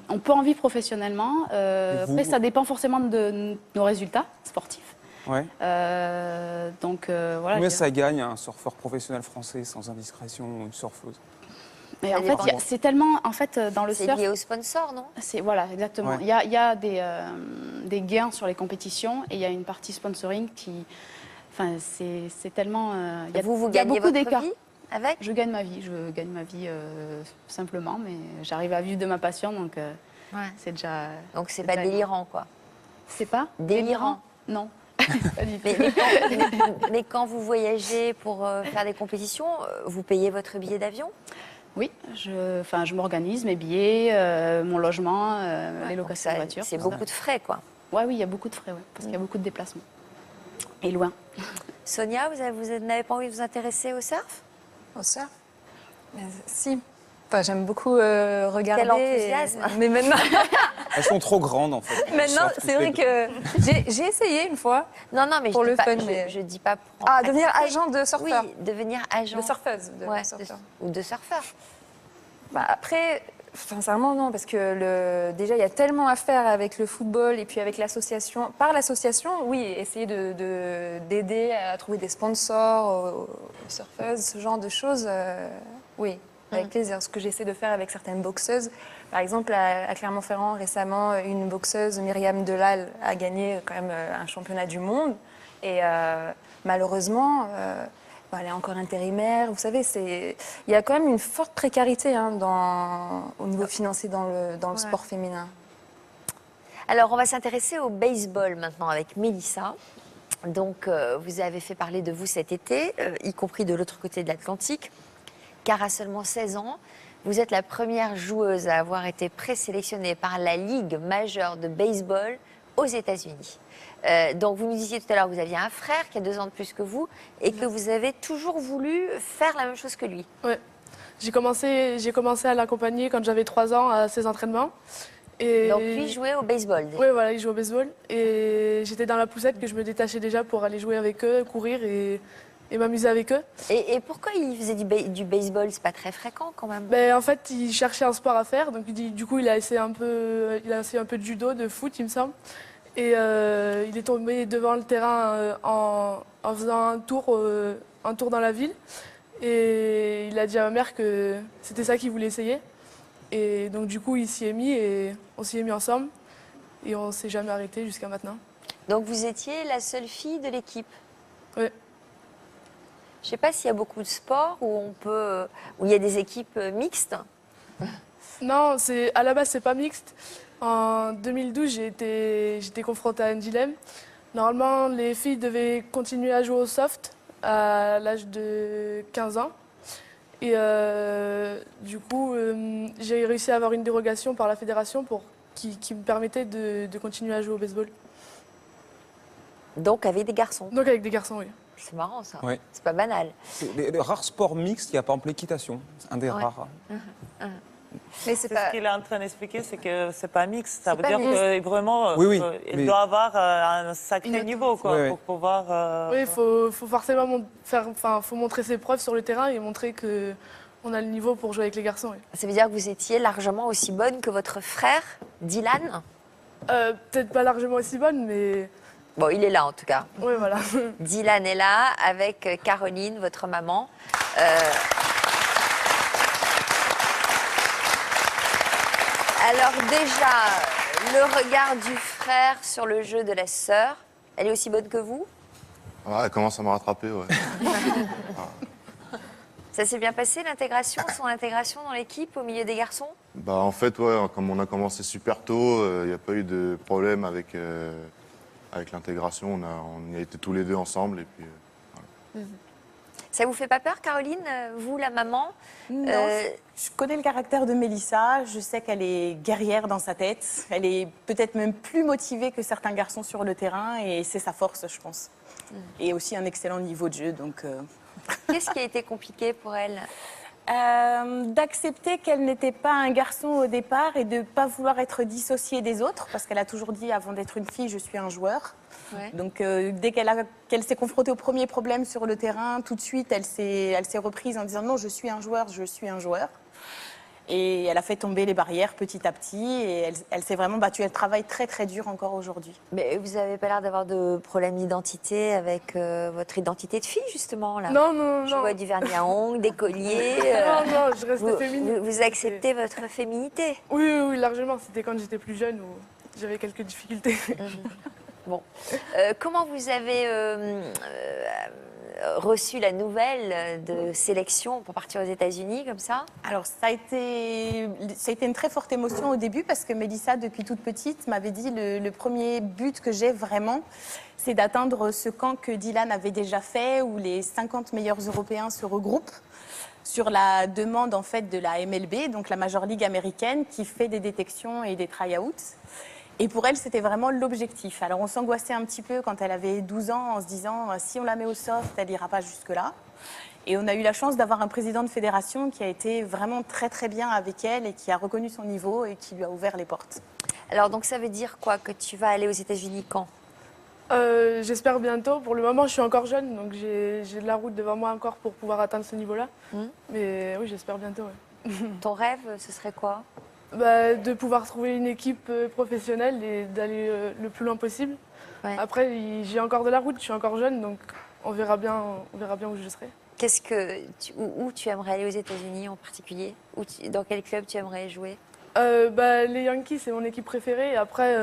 Speaker 4: On peut en vivre professionnellement. Après, ça dépend forcément de nos résultats sportifs.
Speaker 2: Ouais.
Speaker 4: Donc voilà.
Speaker 2: Combien ça gagne un surfeur professionnel français sans indiscrétion ou une surfeuse?
Speaker 4: Mais en fait, c'est tellement dans le surf.
Speaker 1: C'est lié aux sponsors, non?
Speaker 4: Voilà, exactement.
Speaker 2: Ouais.
Speaker 4: Il y a des gains sur les compétitions et il y a une partie sponsoring qui, enfin, c'est tellement.
Speaker 1: Vous gagnez votre vie avec?
Speaker 4: Je gagne ma vie. Je gagne ma vie simplement, mais j'arrive à vivre de ma passion, donc c'est déjà.
Speaker 1: Donc c'est pas délirant, quoi.
Speaker 4: C'est pas
Speaker 1: délirant?
Speaker 4: Non. Pas du tout.
Speaker 1: Mais quand vous voyagez pour faire des compétitions, vous payez votre billet d'avion?
Speaker 4: Oui, je m'organise, mes billets, mon logement, les locations de voiture.
Speaker 1: C'est beaucoup de frais, quoi.
Speaker 4: Oui, il y a beaucoup de frais, parce qu'il y a beaucoup de déplacements. Et loin.
Speaker 1: Sonia, vous n'avez pas envie de vous intéresser au surf?
Speaker 5: Au surf? Si. Enfin, j'aime beaucoup regarder.
Speaker 1: Quel enthousiasme.
Speaker 5: Mais maintenant,
Speaker 2: Elles sont trop grandes en fait.
Speaker 5: maintenant c'est vrai que j'ai essayé une fois.
Speaker 1: Non, mais
Speaker 5: pour
Speaker 1: je
Speaker 5: le
Speaker 1: dis pas,
Speaker 5: fun. Mais...
Speaker 1: je dis pas pour
Speaker 5: devenir
Speaker 1: accepter.
Speaker 5: agent de surfeur.
Speaker 1: Oui, devenir agent.
Speaker 5: De surfeuse.
Speaker 1: Ou de surfeur.
Speaker 5: Après, sincèrement, non, parce que déjà, il y a tellement à faire avec le football et puis avec l'association. Par l'association, oui, essayer d'aider à trouver des sponsors aux surfeuses, ce genre de choses, oui, avec plaisir. Ce que j'essaie de faire avec certaines boxeuses. Par exemple, à Clermont-Ferrand, récemment, une boxeuse, Myriam Delal, a gagné quand même un championnat du monde. Et malheureusement... elle est encore intérimaire. Vous savez, il y a quand même une forte précarité au niveau financier dans le sport féminin.
Speaker 1: Alors, on va s'intéresser au baseball maintenant avec Mélissa. Donc, vous avez fait parler de vous cet été, y compris de l'autre côté de l'Atlantique, car à seulement 16 ans, vous êtes la première joueuse à avoir été présélectionnée par la Ligue majeure de baseball aux États-Unis. Donc, vous nous disiez tout à l'heure que vous aviez un frère qui a 2 ans de plus que vous et que vous avez toujours voulu faire la même chose que lui.
Speaker 3: Ouais. J'ai commencé à l'accompagner quand j'avais 3 ans à ses entraînements. Et...
Speaker 1: Donc, lui jouait au baseball.
Speaker 3: Oui, voilà, il jouait au baseball. Et j'étais dans la poussette que je me détachais déjà pour aller jouer avec eux, courir et m'amuser avec eux.
Speaker 1: Et pourquoi il faisait du baseball? C'est pas très fréquent quand même.
Speaker 3: En fait, il cherchait un sport à faire. Donc, du coup, il a essayé un peu de judo, de foot, il me semble. Et il est tombé devant le terrain en faisant un tour dans la ville. Et il a dit à ma mère que c'était ça qu'il voulait essayer. Et donc du coup, il s'y est mis et on s'y est mis ensemble. Et on ne s'est jamais arrêté jusqu'à maintenant.
Speaker 1: Donc vous étiez la seule fille de l'équipe?
Speaker 3: Oui.
Speaker 1: Je ne sais pas s'il y a beaucoup de sports où il y a des équipes mixtes.
Speaker 3: Non, à la base, c'est pas mixte. En 2012, j'étais confrontée à un dilemme. Normalement, les filles devaient continuer à jouer au soft à l'âge de 15 ans. Et du coup, j'ai réussi à avoir une dérogation par la fédération qui me permettait de continuer à jouer au baseball.
Speaker 1: Donc avec des garçons?
Speaker 3: Donc avec des garçons, oui.
Speaker 1: C'est marrant ça,
Speaker 2: ouais.
Speaker 1: C'est pas banal.
Speaker 2: Les rares sports mixtes, il y a par exemple l'équitation, c'est un des rares.
Speaker 1: Mais
Speaker 6: c'est ce qu'il est en train d'expliquer, c'est que c'est pas mixte. Ça veut dire
Speaker 1: mixte.
Speaker 6: que vraiment, il doit avoir un sacré niveau pour pouvoir.
Speaker 3: Oui, il faut forcément faut montrer ses preuves sur le terrain et montrer que on a le niveau pour jouer avec les garçons. Oui.
Speaker 1: Ça veut dire que vous étiez largement aussi bonne que votre frère, Dylan?
Speaker 3: Peut-être pas largement aussi bonne, mais.
Speaker 1: Bon, il est là en tout cas.
Speaker 3: Oui, voilà.
Speaker 1: Dylan est là avec Caroline, votre maman. Alors déjà, le regard du frère sur le jeu de la sœur, elle est aussi bonne que vous?
Speaker 18: Ouais, elle commence à me rattraper, ouais.
Speaker 1: Ça s'est bien passé son intégration dans l'équipe au milieu des garçons?
Speaker 18: Bah en fait, ouais, comme on a commencé super tôt, il n'y a pas eu de problème avec l'intégration. On y a été tous les deux ensemble et puis voilà.
Speaker 1: Ça vous fait pas peur, Caroline, vous, la maman?
Speaker 19: Non, je connais le caractère de Mélissa. Je sais qu'elle est guerrière dans sa tête. Elle est peut-être même plus motivée que certains garçons sur le terrain et c'est sa force, je pense. Et aussi un excellent niveau de jeu. Donc,
Speaker 1: Qu'est-ce qui a été compliqué pour elle?
Speaker 19: D'accepter qu'elle n'était pas un garçon au départ et de ne pas vouloir être dissociée des autres, parce qu'elle a toujours dit, avant d'être une fille, je suis un joueur. Ouais. Donc dès qu'elle s'est confrontée au premier problème sur le terrain, tout de suite, elle s'est reprise en disant non, je suis un joueur, je suis un joueur. Et elle a fait tomber les barrières petit à petit et elle s'est vraiment battue. Elle travaille très très dur encore aujourd'hui.
Speaker 1: Mais vous n'avez pas l'air d'avoir de problème d'identité avec votre identité de fille, justement là.
Speaker 3: Non, non, non.
Speaker 1: Je vois du vernis à ongles, des colliers.
Speaker 3: Non, non, je reste féminine.
Speaker 1: Vous acceptez votre féminité?
Speaker 3: Oui, oui, largement. C'était quand j'étais plus jeune où j'avais quelques difficultés.
Speaker 1: Bon. Comment vous avez reçu la nouvelle de sélection pour partir aux États-Unis comme ça?
Speaker 19: Alors ça a été une très forte émotion au début parce que Mélissa, depuis toute petite, m'avait dit le premier but que j'ai vraiment, c'est d'atteindre ce camp que Dylan avait déjà fait où les 50 meilleurs Européens se regroupent sur la demande en fait de la MLB, donc la Major League américaine, qui fait des détections et des try-outs. Et pour elle, c'était vraiment l'objectif. Alors on s'angoissait un petit peu quand elle avait 12 ans en se disant si on la met au soft, elle n'ira pas jusque-là. Et on a eu la chance d'avoir un président de fédération qui a été vraiment très très bien avec elle et qui a reconnu son niveau et qui lui a ouvert les portes.
Speaker 1: Alors donc ça veut dire quoi, que tu vas aller aux États-Unis quand?
Speaker 3: J'espère bientôt. Pour le moment, je suis encore jeune, donc j'ai de la route devant moi encore pour pouvoir atteindre ce niveau-là. Mais oui, j'espère bientôt. Ouais.
Speaker 1: Ton rêve, ce serait quoi?
Speaker 3: De pouvoir trouver une équipe professionnelle et d'aller le plus loin possible. Ouais. Après, j'ai encore de la route, je suis encore jeune, donc on verra bien où je serai.
Speaker 1: Où tu aimerais aller aux États-Unis en particulier? Dans quel club tu aimerais jouer?
Speaker 3: Les Yankees, c'est mon équipe préférée. Et après,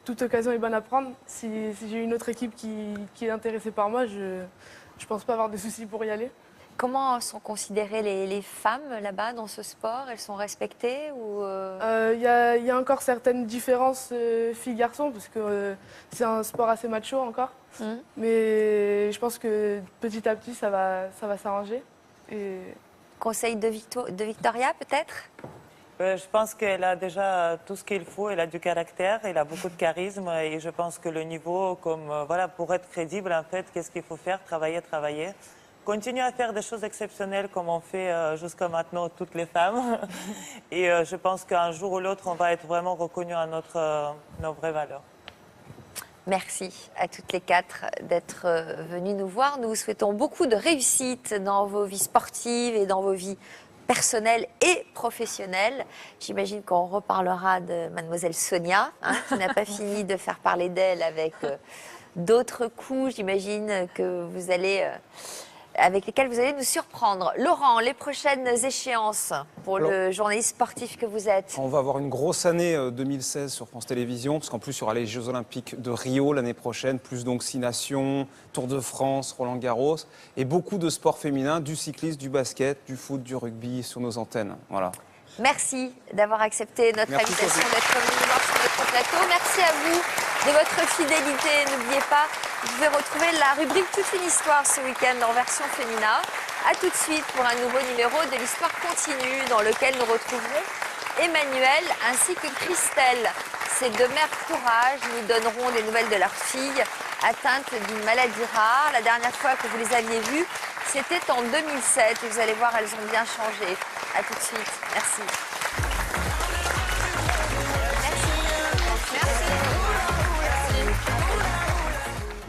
Speaker 3: toute occasion est bonne à prendre. Si j'ai une autre équipe qui est intéressée par moi, je ne pense pas avoir de soucis pour y aller.
Speaker 1: Comment sont considérées les femmes là-bas dans ce sport? Elles sont respectées ou
Speaker 3: y a encore certaines différences filles-garçons parce que c'est un sport assez macho encore. Mais je pense que petit à petit ça va s'arranger. Et...
Speaker 1: Conseil de Victoria peut-être?
Speaker 6: Je pense qu'elle a déjà tout ce qu'il faut. Elle a du caractère, elle a beaucoup de charisme et je pense que le niveau, pour être crédible en fait, qu'est-ce qu'il faut faire? Travailler. Continuer à faire des choses exceptionnelles comme on fait jusqu'à maintenant toutes les femmes. Et je pense qu'un jour ou l'autre, on va être vraiment reconnus à nos vraies valeurs.
Speaker 1: Merci à toutes les quatre d'être venues nous voir. Nous vous souhaitons beaucoup de réussite dans vos vies sportives et dans vos vies personnelles et professionnelles. J'imagine qu'on reparlera de mademoiselle Sonia, qui n'a pas fini de faire parler d'elle avec d'autres coups, j'imagine, avec lesquels vous allez nous surprendre. Laurent, les prochaines échéances pour le journaliste sportif que vous êtes?
Speaker 2: On va avoir une grosse année 2016 sur France Télévisions, parce qu'en plus, il y aura les Jeux Olympiques de Rio l'année prochaine, plus donc 6 nations, Tour de France, Roland-Garros, et beaucoup de sports féminins, du cyclisme, du basket, du foot, du rugby sur nos antennes. Voilà.
Speaker 1: Merci d'avoir accepté notre invitation, d'être venu nous voir sur notre plateau. Merci à vous de votre fidélité. N'oubliez pas, vous pouvez retrouver la rubrique Toute une histoire ce week-end en version féminin. A tout de suite pour un nouveau numéro de l'Histoire continue dans lequel nous retrouverons Emmanuel ainsi que Christelle. Ces deux mères courage nous donneront des nouvelles de leur fille atteinte d'une maladie rare. La dernière fois que vous les aviez vues, c'était en 2007. Et vous allez voir, elles ont bien changé. A tout de suite. Merci.